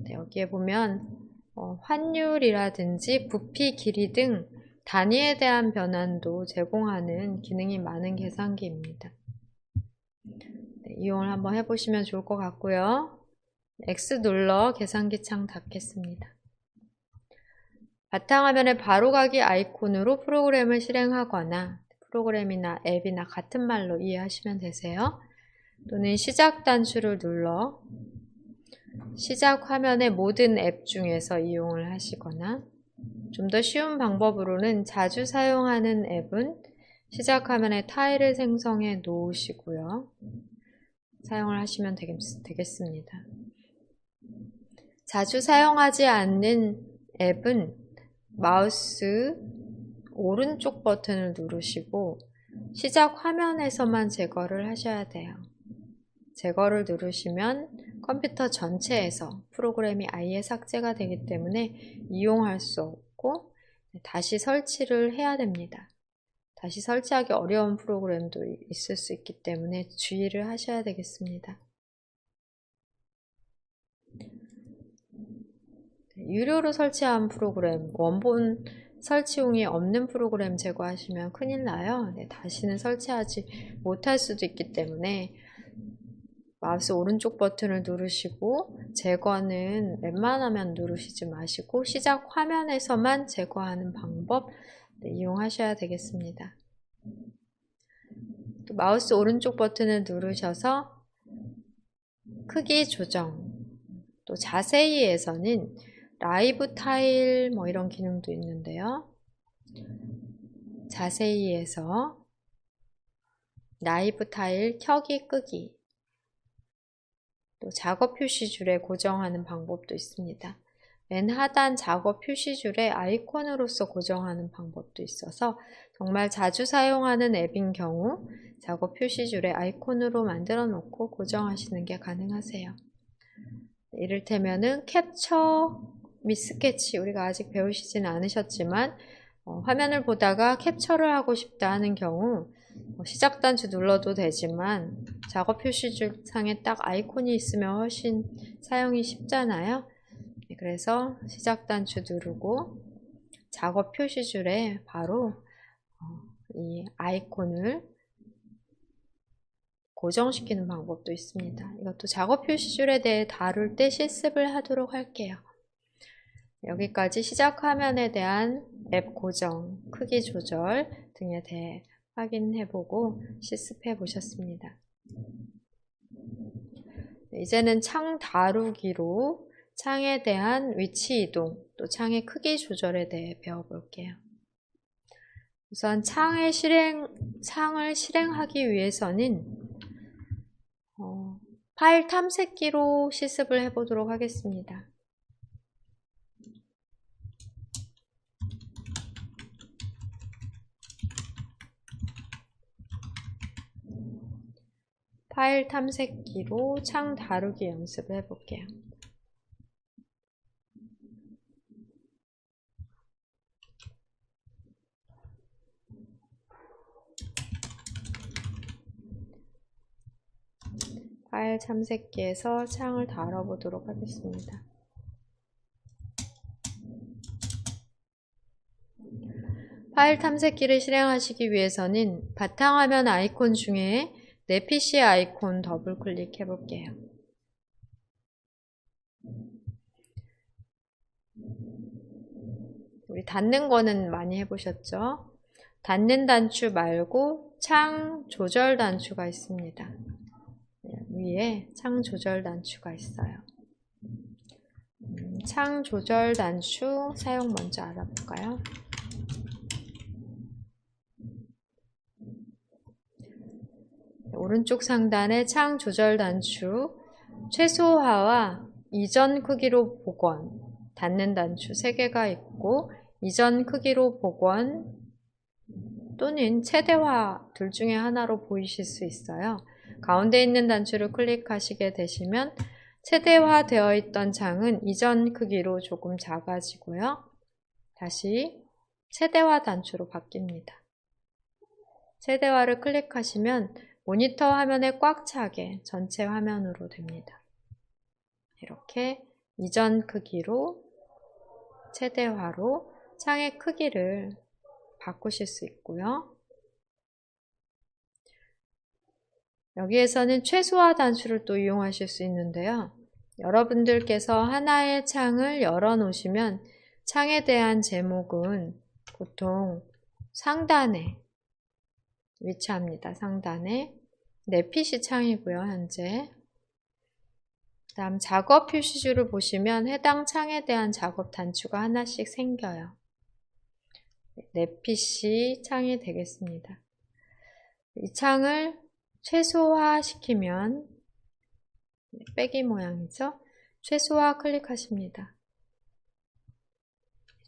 네, 여기에 보면 환율이라든지 부피 길이 등 단위에 대한 변환도 제공하는 기능이 많은 계산기입니다. 네, 이용을 한번 해보시면 좋을 것 같고요. X 눌러 계산기 창 닫겠습니다. 바탕화면에 바로가기 아이콘으로 프로그램을 실행하거나 프로그램이나 앱이나 같은 말로 이해하시면 되세요. 또는 시작 단추를 눌러 시작 화면의 모든 앱 중에서 이용을 하시거나 좀 더 쉬운 방법으로는 자주 사용하는 앱은 시작 화면에 타일을 생성해 놓으시고요. 사용을 하시면 되겠습니다. 자주 사용하지 않는 앱은 마우스 오른쪽 버튼을 누르시고 시작 화면에서만 제거를 하셔야 돼요. 제거를 누르시면 컴퓨터 전체에서 프로그램이 아예 삭제가 되기 때문에 이용할 수 없고 다시 설치를 해야 됩니다. 다시 설치하기 어려운 프로그램도 있을 수 있기 때문에 주의를 하셔야 되겠습니다. 유료로 설치한 프로그램, 원본 설치용이 없는 프로그램 제거하시면 큰일 나요. 네, 다시는 설치하지 못할 수도 있기 때문에 마우스 오른쪽 버튼을 누르시고 제거는 웬만하면 누르시지 마시고 시작 화면에서만 제거하는 방법 이용하셔야 되겠습니다. 또 마우스 오른쪽 버튼을 누르셔서 크기 조정, 또 자세히에서는 라이브 타일 이런 기능도 있는데요. 자세히에서 라이브 타일 켜기 끄기, 또 작업 표시줄에 고정하는 방법도 있습니다. 맨 하단 작업 표시줄에 아이콘으로서 고정하는 방법도 있어서 정말 자주 사용하는 앱인 경우 작업 표시줄에 아이콘으로 만들어 놓고 고정하시는 게 가능하세요. 이를테면은 캡처 및 스케치, 우리가 아직 배우시진 않으셨지만 화면을 보다가 캡처를 하고 싶다 하는 경우 시작 단추 눌러도 되지만 작업 표시줄 상에 딱 아이콘이 있으면 훨씬 사용이 쉽잖아요. 그래서 시작 단추 누르고 작업 표시줄에 바로 이 아이콘을 고정시키는 방법도 있습니다. 이것도 작업 표시줄에 대해 다룰 때 실습을 하도록 할게요. 여기까지 시작 화면에 대한 앱 고정, 크기 조절 등에 대해 확인해보고 실습해 보셨습니다. 이제는 창 다루기로 창에 대한 위치 이동, 또 창의 크기 조절에 대해 배워볼게요. 우선 창을 실행하기 위해서는 파일 탐색기로 실습을 해보도록 하겠습니다. 파일 탐색기로 창 다루기 연습을 해볼게요. 파일 참새기에서 창을 다뤄보도록 하겠습니다. 파일 탐색기를 실행하시기 위해서는 바탕화면 아이콘 중에 내 PC 아이콘 더블 클릭해 볼게요. 우리 닫는 거는 많이 해보셨죠? 닫는 단추 말고 창 조절 단추가 있습니다. 위에 창 조절 단추가 있어요. 창 조절 단추 사용 먼저 알아볼까요? 오른쪽 상단에 창 조절 단추 최소화와 이전 크기로 복원, 닫는 단추 3개가 있고 이전 크기로 복원 또는 최대화 둘 중에 하나로 보이실 수 있어요. 가운데 있는 단추를 클릭하시게 되시면 최대화 되어 있던 창은 이전 크기로 조금 작아지고요. 다시 최대화 단추로 바뀝니다. 최대화를 클릭하시면 모니터 화면에 꽉 차게 전체 화면으로 됩니다. 이렇게 이전 크기로 최대화로 창의 크기를 바꾸실 수 있고요. 여기에서는 최소화 단추를 또 이용하실 수 있는데요. 여러분들께서 하나의 창을 열어 놓으시면 창에 대한 제목은 보통 상단에 위치합니다. 상단에 내 PC 창이고요. 현재 다음 작업 표시줄을 보시면 해당 창에 대한 작업 단추가 하나씩 생겨요. 내 PC 창이 되겠습니다. 이 창을 최소화 시키면 빼기 모양이죠. 최소화 클릭하십니다.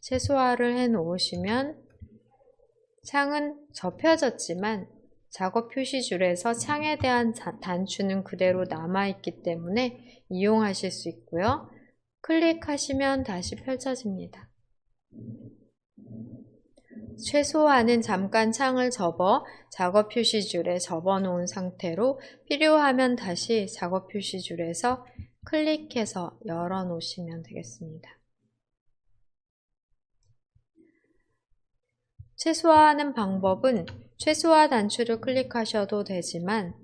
최소화를 해 놓으시면 창은 접혀졌지만 작업 표시줄에서 창에 대한 단추는 그대로 남아있기 때문에 이용하실 수 있고요. 클릭하시면 다시 펼쳐집니다. 최소화는 잠깐 창을 접어 작업 표시줄에 접어 놓은 상태로 필요하면 다시 작업 표시줄에서 클릭해서 열어 놓으시면 되겠습니다. 최소화하는 방법은 최소화 단추를 클릭하셔도 되지만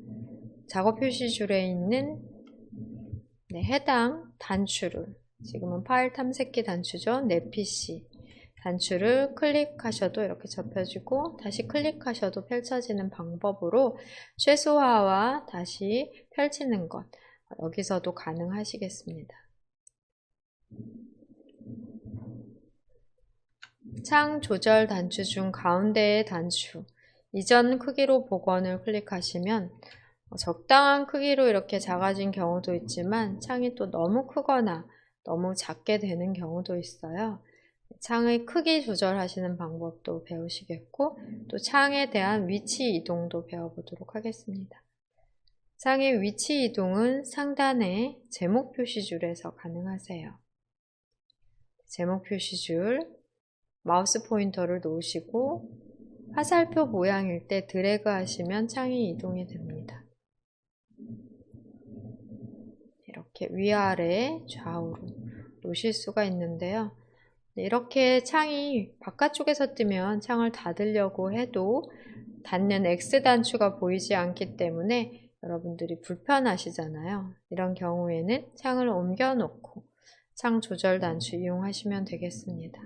작업 표시줄에 있는 해당 단추를, 지금은 파일 탐색기 단추죠. 내 PC 단추를 클릭하셔도 이렇게 접혀지고 다시 클릭하셔도 펼쳐지는 방법으로 최소화와 다시 펼치는 것, 여기서도 가능하시겠습니다. 창 조절 단추 중 가운데의 단추 이전 크기로 복원을 클릭하시면 적당한 크기로 이렇게 작아진 경우도 있지만 창이 또 너무 크거나 너무 작게 되는 경우도 있어요. 창의 크기 조절하시는 방법도 배우시겠고 또 창에 대한 위치 이동도 배워보도록 하겠습니다. 창의 위치 이동은 상단의 제목 표시줄에서 가능하세요. 제목 표시줄 마우스 포인터를 놓으시고 화살표 모양일 때 드래그 하시면 창이 이동이 됩니다. 이렇게 위아래 좌우로 놓으실 수가 있는데요. 이렇게 창이 바깥쪽에서 뜨면 창을 닫으려고 해도 닫는 X 단추가 보이지 않기 때문에 여러분들이 불편하시잖아요. 이런 경우에는 창을 옮겨 놓고 창 조절 단추 이용하시면 되겠습니다.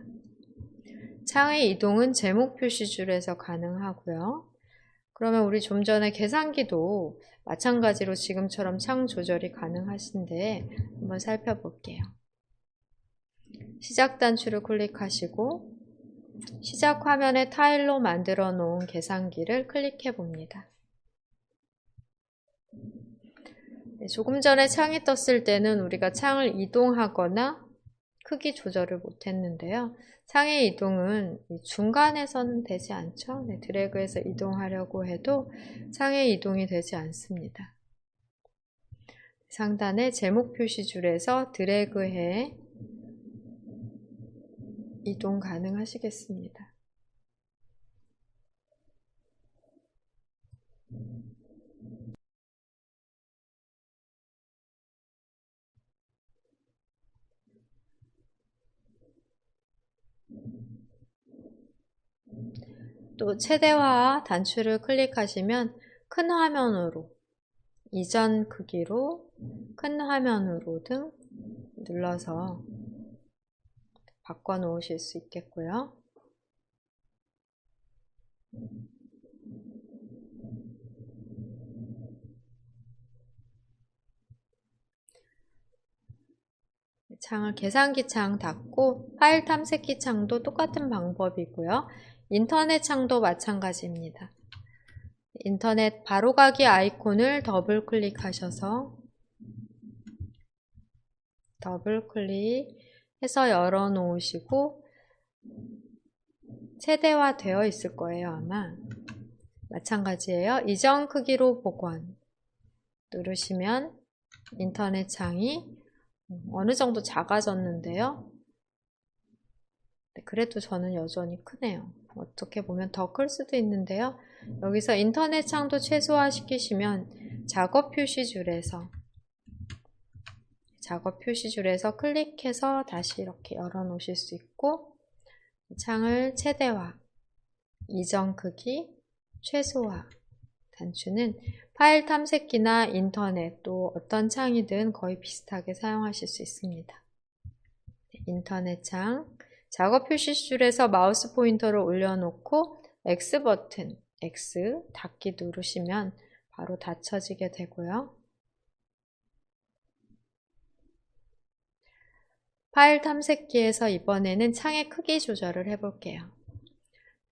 창의 이동은 제목 표시줄에서 가능하고요. 그러면 우리 좀 전에 계산기도 마찬가지로 지금처럼 창 조절이 가능하신데 한번 살펴볼게요. 시작 단추를 클릭하시고 시작 화면에 타일로 만들어 놓은 계산기를 클릭해 봅니다. 조금 전에 창이 떴을 때는 우리가 창을 이동하거나 크기 조절을 못했는데요. 창의 이동은 중간에서는 되지 않죠. 드래그해서 이동하려고 해도 창의 이동이 되지 않습니다. 상단의 제목 표시줄에서 드래그해 이동 가능하시겠습니다. 또 최대화 단추를 클릭하시면 큰 화면으로, 이전 크기로, 큰 화면으로 등 눌러서 바꿔 놓으실 수 있겠고요. 창을 계산기 창 닫고 파일 탐색기 창도 똑같은 방법이고요. 인터넷 창도 마찬가지입니다. 인터넷 바로가기 아이콘을 더블 클릭하셔서 더블 클릭해서 열어 놓으시고 최대화 되어 있을 거예요. 아마 마찬가지예요. 이전 크기로 복원 누르시면 인터넷 창이 어느 정도 작아졌는데요. 그래도 저는 여전히 크네요. 어떻게 보면 더 클 수도 있는데요. 여기서 인터넷 창도 최소화 시키시면 작업 표시줄에서 클릭해서 다시 이렇게 열어 놓으실 수 있고, 창을 최대화, 이전 크기, 최소화 단추는 파일 탐색기나 인터넷 또 어떤 창이든 거의 비슷하게 사용하실 수 있습니다. 인터넷 창, 작업 표시줄에서 마우스 포인터를 올려놓고 X 버튼, X 닫기 누르시면 바로 닫혀지게 되고요. 파일 탐색기에서 이번에는 창의 크기 조절을 해볼게요.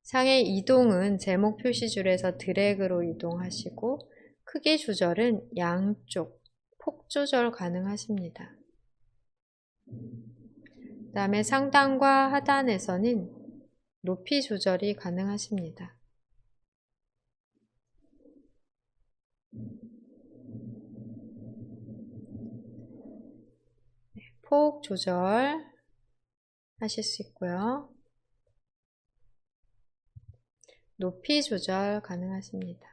창의 이동은 제목 표시줄에서 드래그로 이동하시고 크기 조절은 양쪽 폭 조절 가능하십니다. 그 다음에 상단과 하단에서는 높이 조절이 가능하십니다. 폭 조절 하실 수 있고요. 높이 조절 가능하십니다.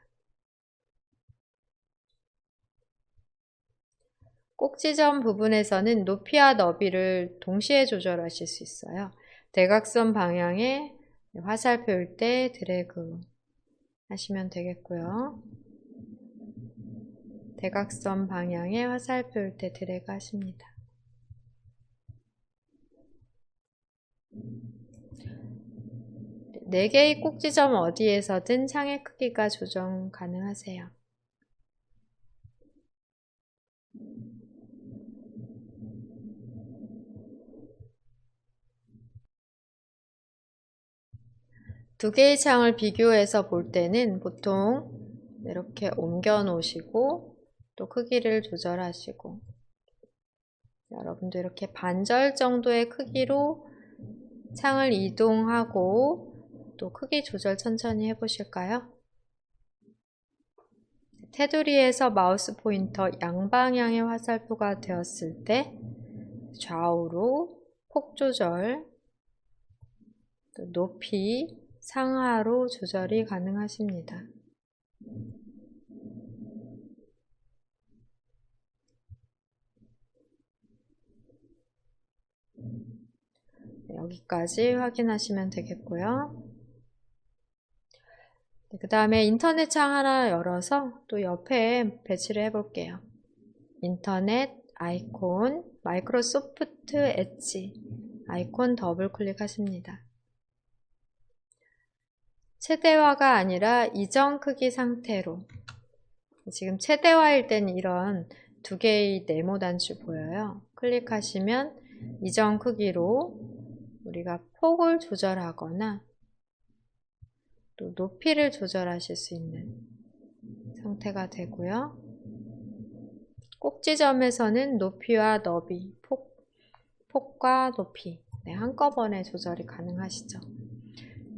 꼭지점 부분에서는 높이와 너비를 동시에 조절하실 수 있어요. 대각선 방향에 화살표일 때 드래그 하시면 되겠고요. 대각선 방향에 화살표일 때 드래그 하십니다. 네 개의 꼭지점 어디에서든 창의 크기가 조정 가능하세요. 두 개의 창을 비교해서 볼 때는 보통 이렇게 옮겨 놓으시고 또 크기를 조절하시고, 여러분도 이렇게 반절 정도의 크기로 창을 이동하고 또 크기 조절 천천히 해보실까요? 테두리에서 마우스 포인터 양방향의 화살표가 되었을 때 좌우로 폭 조절, 또 높이 상하로 조절이 가능하십니다. 여기까지 확인하시면 되겠고요. 그 다음에 인터넷 창 하나 열어서 또 옆에 배치를 해볼게요. 인터넷 아이콘, 마이크로소프트 엣지 아이콘 더블 클릭하십니다. 최대화가 아니라 이전 크기 상태로, 지금 최대화일 때는 이런 두 개의 네모 단추 보여요. 클릭하시면 이전 크기로 우리가 폭을 조절하거나 또 높이를 조절하실 수 있는 상태가 되고요. 꼭지점에서는 높이와 너비, 폭과 높이 한꺼번에 조절이 가능하시죠.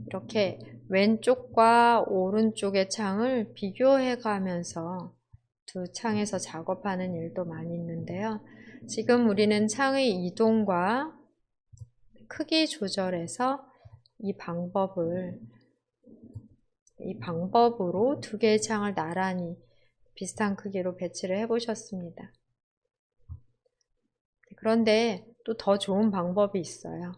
이렇게 왼쪽과 오른쪽의 창을 비교해 가면서 두 창에서 작업하는 일도 많이 있는데요. 지금 우리는 창의 이동과 크기 조절해서 이 방법으로 두 개의 창을 나란히 비슷한 크기로 배치를 해 보셨습니다. 그런데 또 더 좋은 방법이 있어요.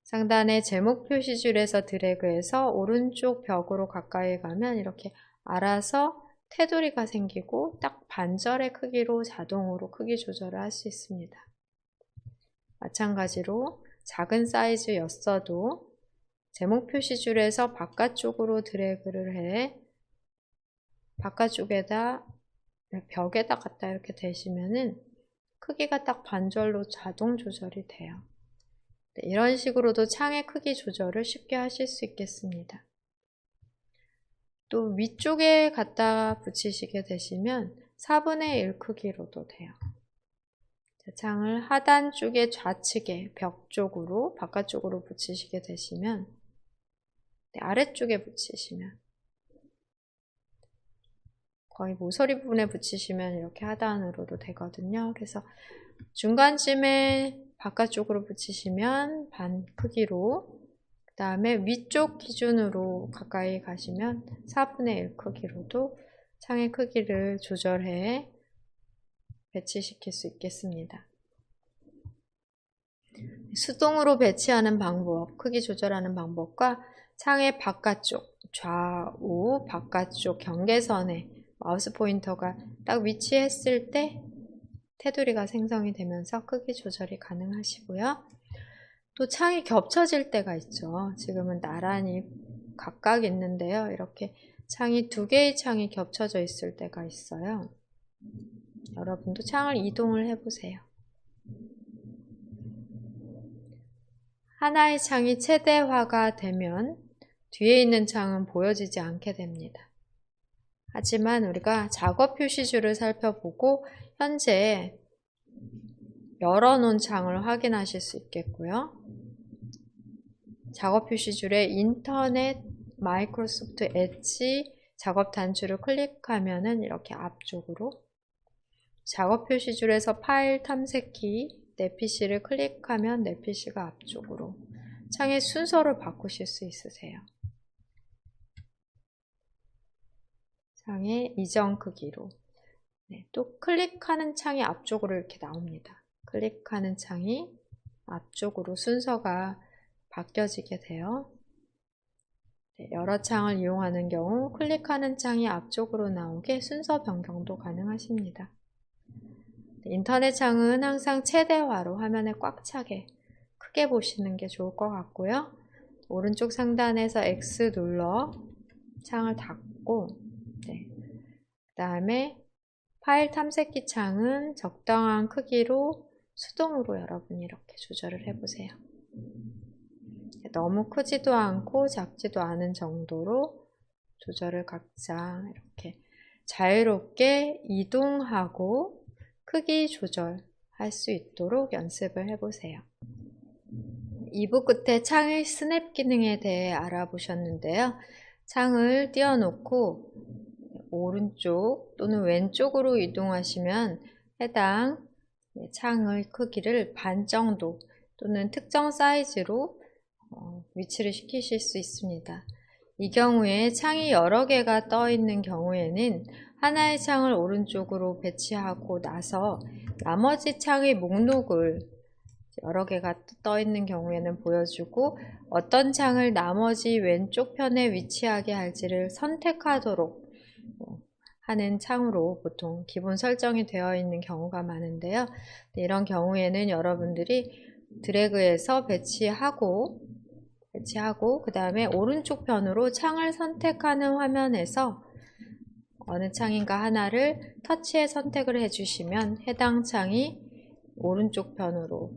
상단의 제목 표시줄에서 드래그해서 오른쪽 벽으로 가까이 가면 이렇게 알아서 테두리가 생기고 딱 반절의 크기로 자동으로 크기 조절을 할 수 있습니다. 마찬가지로 작은 사이즈였어도 제목 표시줄에서 바깥쪽으로 드래그를 해 바깥쪽에다 벽에다 갖다 이렇게 대시면은 크기가 딱 반절로 자동 조절이 돼요. 네, 이런 식으로도 창의 크기 조절을 쉽게 하실 수 있겠습니다. 또 위쪽에 갖다 붙이시게 되시면 4분의 1 크기로도 돼요. 창을 하단 쪽에 좌측에 벽 쪽으로 바깥쪽으로 붙이시게 되시면 네, 아래쪽에 붙이시면 거의 모서리 부분에 붙이시면 이렇게 하단으로도 되거든요. 그래서 중간쯤에 바깥쪽으로 붙이시면 반 크기로, 그 다음에 위쪽 기준으로 가까이 가시면 4분의 1 크기로도 창의 크기를 조절해 배치시킬 수 있겠습니다. 수동으로 배치하는 방법, 크기 조절하는 방법과 창의 바깥쪽, 좌우 바깥쪽 경계선에 마우스 포인터가 딱 위치했을 때 테두리가 생성이 되면서 크기 조절이 가능하시고요. 또 창이 겹쳐질 때가 있죠. 지금은 나란히 각각 있는데요. 이렇게 창이 두 개의 창이 겹쳐져 있을 때가 있어요. 여러분도 창을 이동을 해보세요. 하나의 창이 최대화가 되면 뒤에 있는 창은 보여지지 않게 됩니다. 하지만 우리가 작업 표시줄을 살펴보고 현재 열어놓은 창을 확인하실 수 있겠고요. 작업 표시줄에 인터넷 마이크로소프트 엣지 작업 단추를 클릭하면은 이렇게 앞쪽으로, 작업 표시줄에서 파일 탐색키 내 PC를 클릭하면 내 PC가 앞쪽으로, 창의 순서를 바꾸실 수 있으세요. 창의 이전 크기로. 네, 또 클릭하는 창이 앞쪽으로 이렇게 나옵니다. 클릭하는 창이 앞쪽으로 순서가 바뀌어지게 돼요. 네, 여러 창을 이용하는 경우 클릭하는 창이 앞쪽으로 나오게 순서 변경도 가능하십니다. 네, 인터넷 창은 항상 최대화로 화면에 꽉 차게 크게 보시는 게 좋을 것 같고요. 오른쪽 상단에서 X 눌러 창을 닫고, 네, 그 다음에 파일 탐색기 창은 적당한 크기로 수동으로 여러분이 이렇게 조절을 해보세요. 너무 크지도 않고 작지도 않은 정도로 조절을 각자 이렇게 자유롭게 이동하고 크기 조절할 수 있도록 연습을 해보세요. 2부 끝에 창의 스냅 기능에 대해 알아보셨는데요. 창을 띄워놓고 오른쪽 또는 왼쪽으로 이동하시면 해당 창의 크기를 반 정도 또는 특정 사이즈로 위치를 시키실 수 있습니다. 이 경우에 창이 여러 개가 떠 있는 경우에는 하나의 창을 오른쪽으로 배치하고 나서 나머지 창의 목록을 여러 개가 떠 있는 경우에는 보여주고, 어떤 창을 나머지 왼쪽 편에 위치하게 할지를 선택하도록 하는 창으로 보통 기본 설정이 되어 있는 경우가 많은데요. 이런 경우에는 여러분들이 드래그해서 배치하고 그 다음에 오른쪽 편으로 창을 선택하는 화면에서 어느 창인가 하나를 터치해 선택을 해주시면 해당 창이 오른쪽 편으로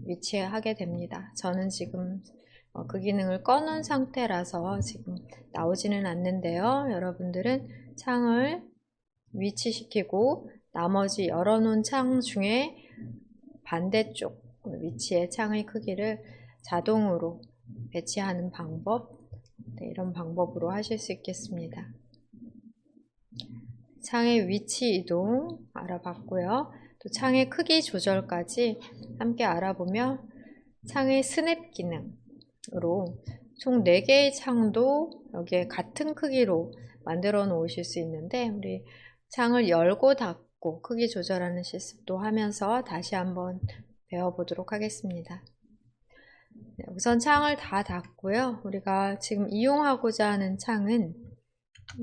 위치하게 됩니다. 저는 지금 그 기능을 꺼놓은 상태라서 지금 나오지는 않는데요. 여러분들은 창을 위치시키고 나머지 열어놓은 창 중에 반대쪽 위치의 창의 크기를 자동으로 배치하는 방법, 네, 이런 방법으로 하실 수 있겠습니다. 창의 위치 이동 알아봤고요. 또 창의 크기 조절까지 함께 알아보며 창의 스냅 기능으로 총 4개의 창도 여기에 같은 크기로 만들어 놓으실 수 있는데, 우리 창을 열고 닫고 크기 조절하는 실습도 하면서 다시 한번 배워보도록 하겠습니다. 네, 우선 창을 다 닫고요. 우리가 지금 이용하고자 하는 창은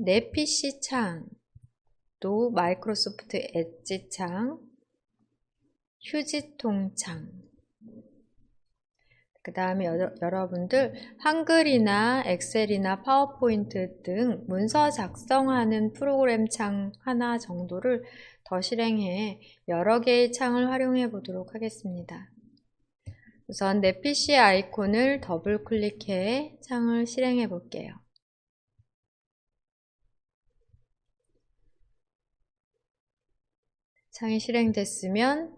내 PC 창, 또 마이크로소프트 엣지 창, 휴지통 창, 그 다음에 여러분들 한글이나 엑셀이나 파워포인트 등 문서 작성하는 프로그램 창 하나 정도를 더 실행해 여러 개의 창을 활용해 보도록 하겠습니다. 우선 내 PC 아이콘을 더블 클릭해 창을 실행해 볼게요. 창이 실행됐으면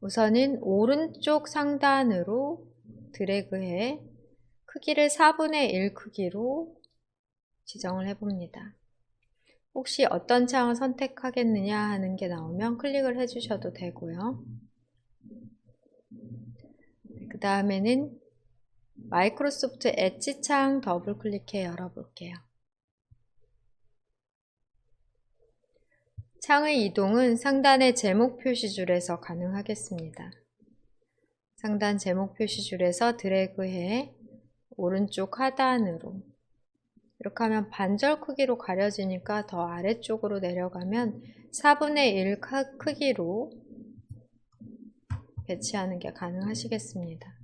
우선은 오른쪽 상단으로 드래그해 크기를 4분의 1 크기로 지정을 해봅니다. 혹시 어떤 창을 선택하겠느냐 하는 게 나오면 클릭을 해주셔도 되고요. 그 다음에는 마이크로소프트 엣지 창 더블 클릭해 열어볼게요. 창의 이동은 상단의 제목 표시줄에서 가능하겠습니다. 상단 제목 표시줄에서 드래그해 오른쪽 하단으로, 이렇게 하면 반절 크기로 가려지니까 더 아래쪽으로 내려가면 4분의 1 크기로 배치하는 게 가능하시겠습니다.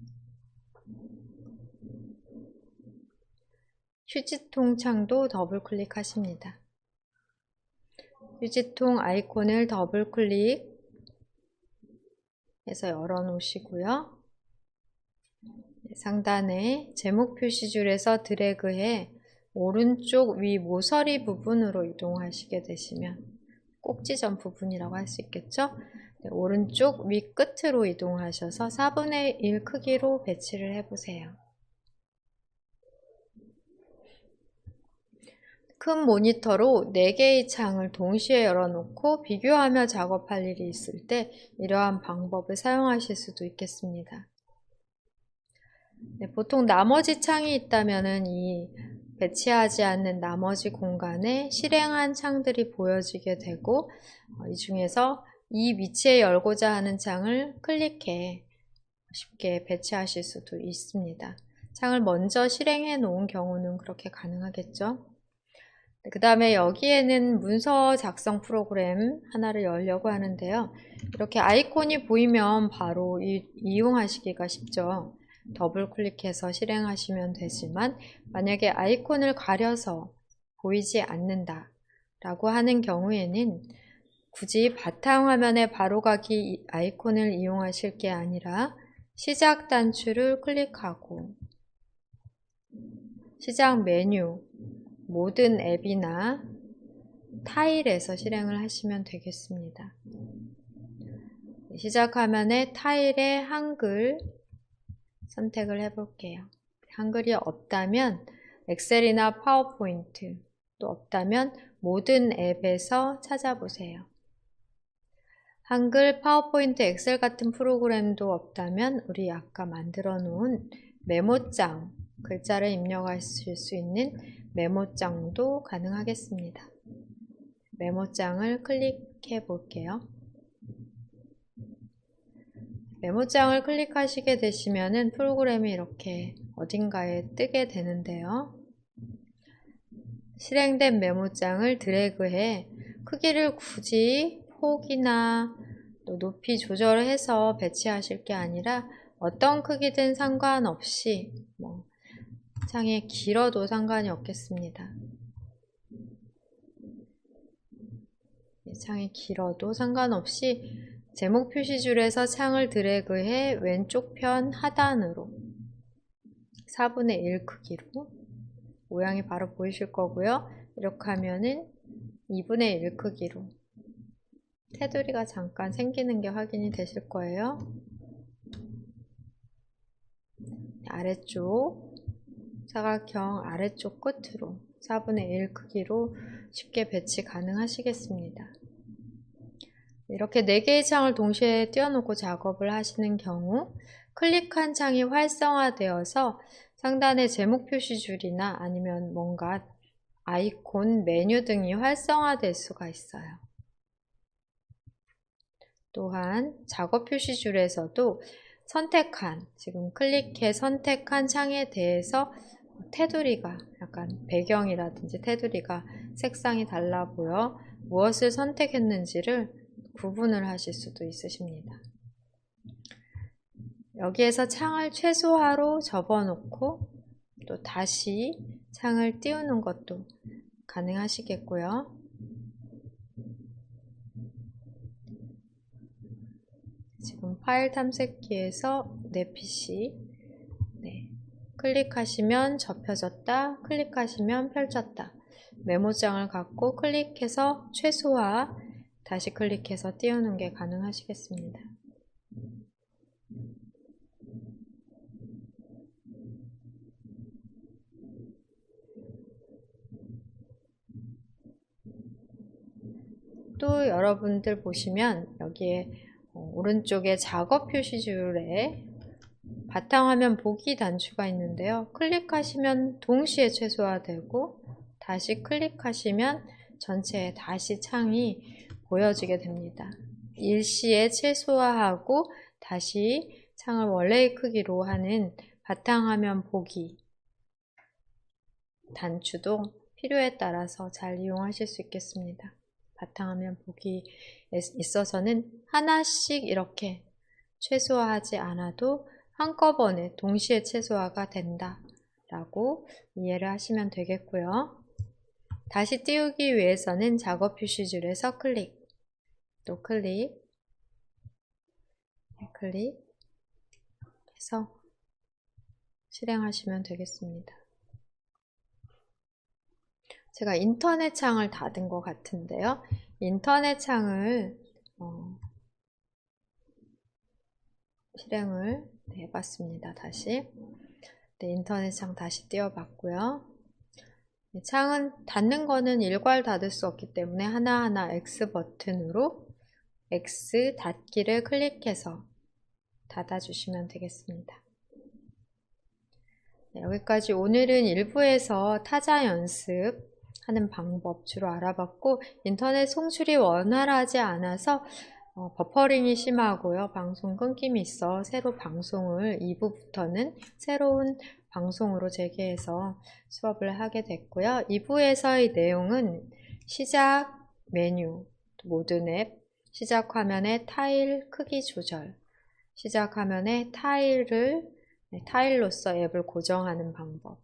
휴지통 창도 더블 클릭하십니다. 휴지통 아이콘을 더블 클릭해서 열어 놓으시고요. 상단에 제목 표시줄에서 드래그해 오른쪽 위 모서리 부분으로 이동하시게 되시면 꼭지점 부분이라고 할 수 있겠죠? 네, 오른쪽 위 끝으로 이동하셔서 4분의 1 크기로 배치를 해보세요. 큰 모니터로 4개의 창을 동시에 열어놓고 비교하며 작업할 일이 있을 때 이러한 방법을 사용하실 수도 있겠습니다. 네, 보통 나머지 창이 있다면 이 배치하지 않는 나머지 공간에 실행한 창들이 보여지게 되고 이 중에서 이 위치에 열고자 하는 창을 클릭해 쉽게 배치하실 수도 있습니다. 창을 먼저 실행해 놓은 경우는 그렇게 가능하겠죠. 그 다음에 여기에는 문서 작성 프로그램 하나를 열려고 하는데요. 이렇게 아이콘이 보이면 바로 이용하시기가 쉽죠. 더블 클릭해서 실행하시면 되지만 만약에 아이콘을 가려서 보이지 않는다 라고 하는 경우에는 굳이 바탕화면에 바로가기 아이콘을 이용하실 게 아니라 시작 단추를 클릭하고 시작 메뉴 모든 앱이나 타일에서 실행을 하시면 되겠습니다. 시작 화면에 타일에 한글 선택을 해볼게요. 한글이 없다면 엑셀이나 파워포인트, 또 없다면 모든 앱에서 찾아보세요. 한글, 파워포인트, 엑셀 같은 프로그램도 없다면 우리 아까 만들어 놓은 메모장, 글자를 입력하실 수 있는 메모장도 가능하겠습니다. 메모장을 클릭해 볼게요. 메모장을 클릭하시게 되시면은 프로그램이 이렇게 어딘가에 뜨게 되는데요. 실행된 메모장을 드래그해 크기를 굳이 폭이나 또 높이 조절해서 배치하실 게 아니라 어떤 크기든 상관없이 창이 길어도 상관이 없겠습니다. 창이 길어도 상관없이 제목 표시줄에서 창을 드래그해 왼쪽 편 하단으로 4분의 1 크기로 모양이 바로 보이실 거고요. 이렇게 하면은 2분의 1 크기로 테두리가 잠깐 생기는 게 확인이 되실 거예요. 아래쪽 사각형 아래쪽 끝으로 4분의 1 크기로 쉽게 배치 가능하시겠습니다. 이렇게 4개의 창을 동시에 띄워놓고 작업을 하시는 경우 클릭한 창이 활성화되어서 상단의 제목 표시줄이나 아니면 뭔가 아이콘, 메뉴 등이 활성화될 수가 있어요. 또한 작업 표시줄에서도 선택한, 지금 클릭해 선택한 창에 대해서 테두리가 약간 배경이라든지 테두리가 색상이 달라 보여 무엇을 선택했는지를 구분을 하실 수도 있으십니다. 여기에서 창을 최소화로 접어놓고 또 다시 창을 띄우는 것도 가능하시겠고요. 지금 파일 탐색기에서 내 PC 클릭하시면 접혀졌다, 클릭하시면 펼쳤다. 메모장을 갖고 클릭해서 최소화, 다시 클릭해서 띄우는 게 가능하시겠습니다. 또 여러분들 보시면 여기에 오른쪽에 작업 표시줄에 바탕화면 보기 단추가 있는데요. 클릭하시면 동시에 최소화되고 다시 클릭하시면 전체에 다시 창이 보여지게 됩니다. 일시에 최소화하고 다시 창을 원래의 크기로 하는 바탕화면 보기 단추도 필요에 따라서 잘 이용하실 수 있겠습니다. 바탕화면 보기에 있어서는 하나씩 이렇게 최소화하지 않아도 한꺼번에 동시에 최소화가 된다 라고 이해를 하시면 되겠고요. 다시 띄우기 위해서는 작업 표시줄에서 클릭, 또 클릭 해서 실행하시면 되겠습니다. 제가 인터넷 창을 닫은 것 같은데요. 인터넷 창을 실행을 해봤습니다. 다시 인터넷 창 다시 띄워봤고요. 창은 닫는 거는 일괄 닫을 수 없기 때문에 하나하나 X 버튼으로 X 닫기를 클릭해서 닫아주시면 되겠습니다. 여기까지 오늘은 일부에서 타자 연습하는 방법 주로 알아봤고, 인터넷 송출이 원활하지 않아서 버퍼링이 심하고요. 방송 끊김이 있어 새로 방송을 2부부터는 새로운 방송으로 재개해서 수업을 하게 됐고요. 2부에서의 내용은 시작 메뉴, 모든 앱, 시작 화면의 타일 크기 조절, 시작 화면의 타일로서 앱을 고정하는 방법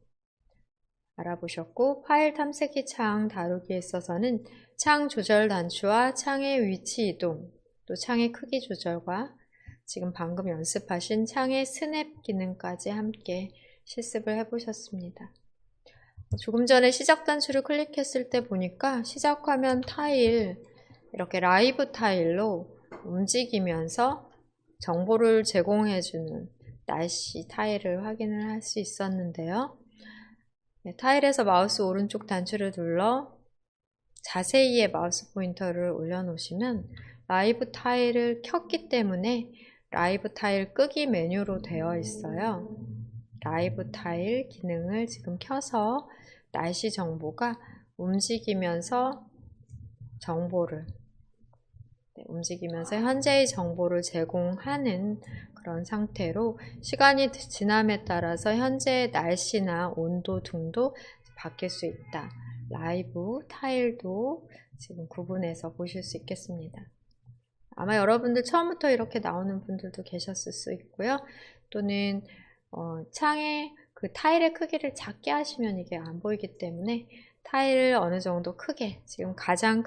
알아보셨고, 파일 탐색기 창 다루기에 있어서는 창 조절 단추와 창의 위치 이동, 또 창의 크기 조절과 지금 방금 연습하신 창의 스냅 기능까지 함께 실습을 해보셨습니다. 조금 전에 시작 단추를 클릭했을 때 보니까 시작 화면 타일, 이렇게 라이브 타일로 움직이면서 정보를 제공해주는 날씨 타일을 확인을 할 수 있었는데요. 타일에서 마우스 오른쪽 단추를 눌러 자세히의 마우스 포인터를 올려놓으시면 라이브 타일을 켰기 때문에 라이브 타일 끄기 메뉴로 되어 있어요. 라이브 타일 기능을 지금 켜서 날씨 정보가 움직이면서 현재의 정보를 제공하는 그런 상태로 시간이 지남에 따라서 현재의 날씨나 온도 등도 바뀔 수 있다. 라이브 타일도 지금 구분해서 보실 수 있겠습니다. 아마 여러분들 처음부터 이렇게 나오는 분들도 계셨을 수 있고요. 또는 창에 그 타일의 크기를 작게 하시면 이게 안 보이기 때문에 타일을 어느 정도 크게, 지금 가장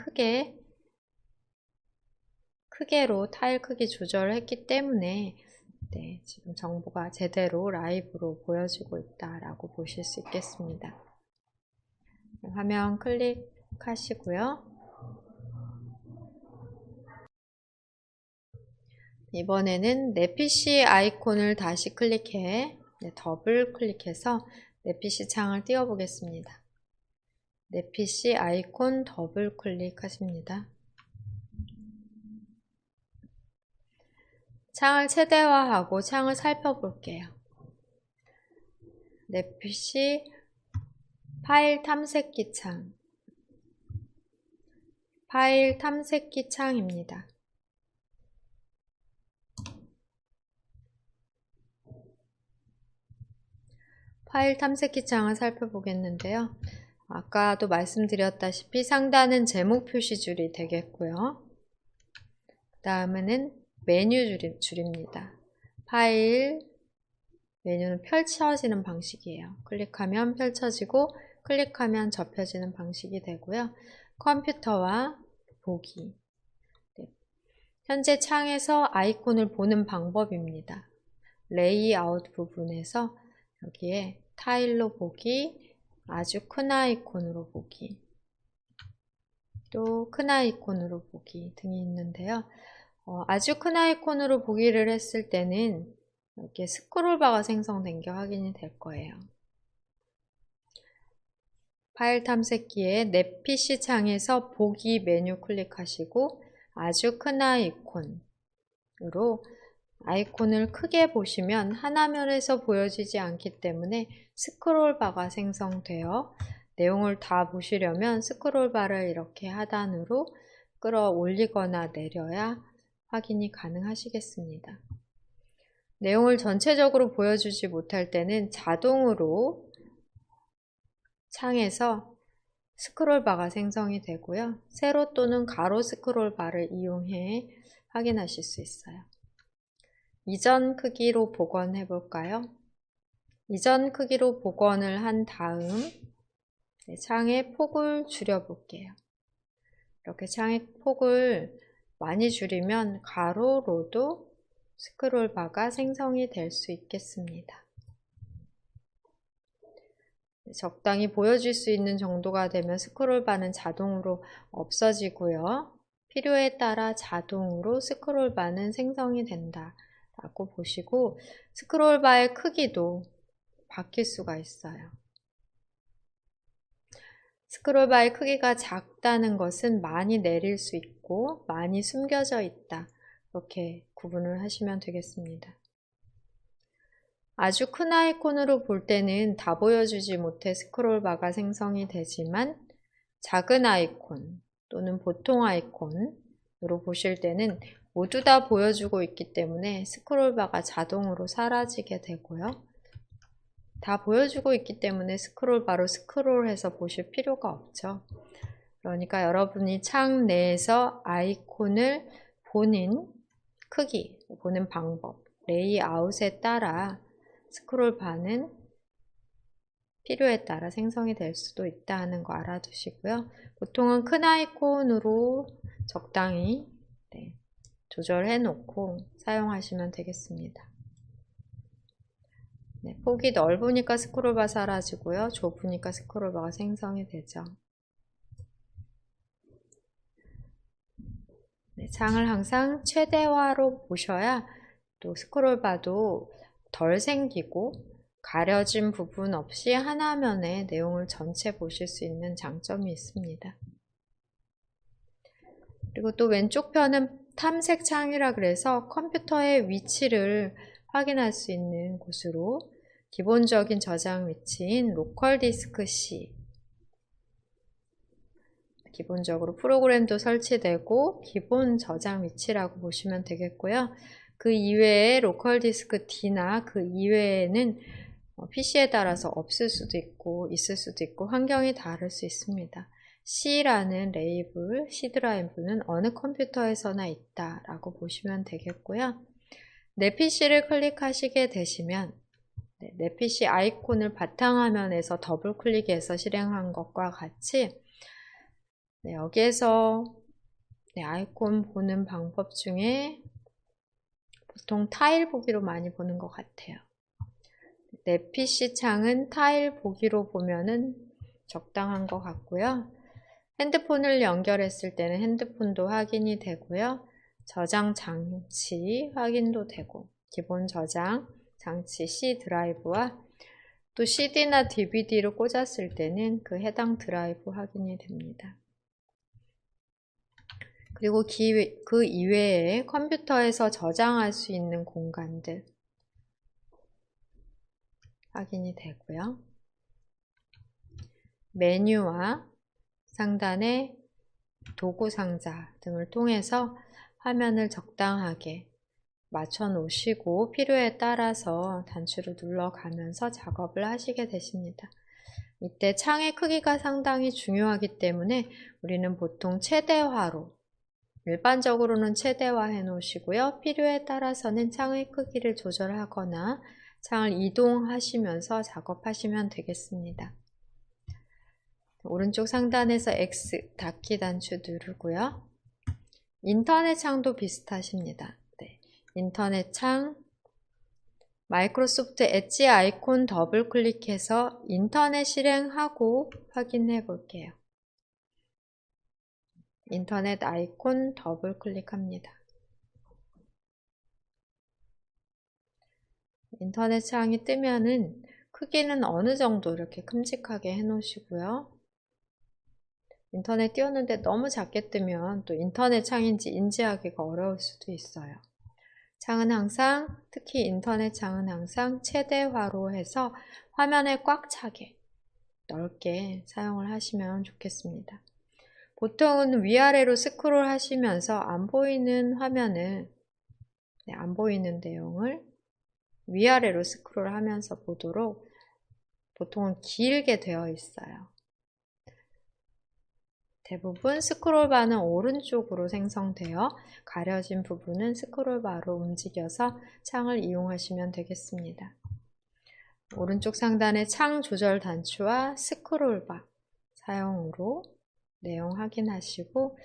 크게로 타일 크기 조절을 했기 때문에 지금 정보가 제대로 라이브로 보여지고 있다라고 보실 수 있겠습니다. 화면 클릭하시고요. 이번에는 내 PC 아이콘을 다시 더블 클릭해서 내 PC 창을 띄워 보겠습니다. 내 PC 아이콘 더블 클릭하십니다. 창을 최대화하고 창을 살펴볼게요. 내 PC 파일 탐색기 창, 파일 탐색기 창입니다. 파일 탐색기 창을 살펴보겠는데요. 아까도 말씀드렸다시피 상단은 제목 표시줄이 되겠고요. 그 다음에는 메뉴 줄입니다. 파일, 메뉴는 펼쳐지는 방식이에요. 클릭하면 펼쳐지고 클릭하면 접혀지는 방식이 되고요. 컴퓨터와 보기. 현재 창에서 아이콘을 보는 방법입니다. 레이아웃 부분에서 여기에 타일로 보기, 아주 큰 아이콘으로 보기, 또 큰 아이콘으로 보기 등이 있는데요. 아주 큰 아이콘으로 보기를 했을 때는 이렇게 스크롤바가 생성된 게 확인이 될 거예요. 파일 탐색기에 내 PC 창에서 보기 메뉴 클릭하시고 아주 큰 아이콘으로 아이콘을 크게 보시면 하나면에서 보여지지 않기 때문에 스크롤바가 생성되어 내용을 다 보시려면 스크롤바를 이렇게 하단으로 끌어올리거나 내려야 확인이 가능하시겠습니다. 내용을 전체적으로 보여주지 못할 때는 자동으로 창에서 스크롤바가 생성이 되고요. 세로 또는 가로 스크롤바를 이용해 확인하실 수 있어요. 이전 크기로 복원해 볼까요? 이전 크기로 복원을 한 다음 창의 폭을 줄여 볼게요. 이렇게 창의 폭을 많이 줄이면 가로로도 스크롤바가 생성이 될 수 있겠습니다. 적당히 보여줄 수 있는 정도가 되면 스크롤바는 자동으로 없어지고요. 필요에 따라 자동으로 스크롤바는 생성이 된다 라고 보시고 스크롤바의 크기도 바뀔 수가 있어요. 스크롤바의 크기가 작다는 것은 많이 내릴 수 있고 많이 숨겨져 있다. 이렇게 구분을 하시면 되겠습니다. 아주 큰 아이콘으로 볼 때는 다 보여주지 못해 스크롤바가 생성이 되지만 작은 아이콘 또는 보통 아이콘으로 보실 때는 모두 다 보여주고 있기 때문에 스크롤바가 자동으로 사라지게 되고요. 다 보여주고 있기 때문에 스크롤바로 스크롤해서 보실 필요가 없죠. 그러니까 여러분이 창 내에서 아이콘을 보는 크기, 보는 방법, 레이아웃에 따라 스크롤바는 필요에 따라 생성이 될 수도 있다 하는 거 알아두시고요. 보통은 큰 아이콘으로 적당히 조절해 놓고 사용하시면 되겠습니다. 폭이 넓으니까 스크롤바 사라지고요. 좁으니까 스크롤바가 생성이 되죠. 창을 항상 최대화로 보셔야 또 스크롤바도 덜 생기고 가려진 부분 없이 하나면에 내용을 전체 보실 수 있는 장점이 있습니다. 그리고 또 왼쪽 편은 탐색 창이라 그래서 컴퓨터의 위치를 확인할 수 있는 곳으로 기본적인 저장 위치인 로컬 디스크 C, 기본적으로 프로그램도 설치되고 기본 저장 위치라고 보시면 되겠고요. 그 이외에 로컬 디스크 D나 그 이외에는 PC에 따라서 없을 수도 있고 있을 수도 있고 환경이 다를 수 있습니다. C라는 레이블, C 드라이브는 어느 컴퓨터에서나 있다 라고 보시면 되겠고요. 내 PC를 클릭하시게 되시면 내 PC 아이콘을 바탕화면에서 더블 클릭해서 실행한 것과 같이 여기에서 아이콘 보는 방법 중에 보통 타일 보기로 많이 보는 것 같아요. 내 PC 창은 타일 보기로 보면은 적당한 것 같고요. 핸드폰을 연결했을 때는 핸드폰도 확인이 되고요. 저장 장치 확인도 되고 기본 저장 장치 C 드라이브와 또 CD나 DVD를 꽂았을 때는 그 해당 드라이브 확인이 됩니다. 그리고 그 이외에 컴퓨터에서 저장할 수 있는 공간들 확인이 되고요. 메뉴와 상단의 도구 상자 등을 통해서 화면을 적당하게 맞춰 놓으시고 필요에 따라서 단추를 눌러가면서 작업을 하시게 되십니다. 이때 창의 크기가 상당히 중요하기 때문에 우리는 보통 최대화로, 일반적으로는 최대화해 놓으시고요. 필요에 따라서는 창의 크기를 조절하거나 창을 이동하시면서 작업하시면 되겠습니다. 오른쪽 상단에서 X 닫기 단추 누르고요. 인터넷 창도 비슷하십니다. 네. 인터넷 창, 마이크로소프트 엣지 아이콘 더블 클릭해서 인터넷 실행하고 확인해 볼게요. 인터넷 아이콘 더블 클릭합니다. 인터넷 창이 뜨면은 크기는 어느 정도 이렇게 큼직하게 해 놓으시고요. 인터넷 띄웠는데 너무 작게 뜨면 또 인터넷 창인지 인지하기가 어려울 수도 있어요. 창은 항상, 특히 인터넷 창은 항상 최대화로 해서 화면에 꽉 차게 넓게 사용을 하시면 좋겠습니다. 보통은 위아래로 스크롤 하시면서 안 보이는 화면을, 안 보이는 내용을 위아래로 스크롤 하면서 보도록 보통은 길게 되어 있어요. 대부분 스크롤바는 오른쪽으로 생성되어 가려진 부분은 스크롤바로 움직여서 창을 이용하시면 되겠습니다. 오른쪽 상단의 창 조절 단추와 스크롤바 사용으로 내용 확인하시고,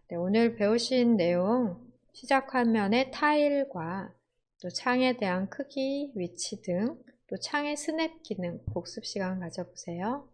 네, 오늘 배우신 내용 시작 화면의 타일과 또 창에 대한 크기, 위치 등 또 창의 스냅 기능 복습 시간 가져보세요.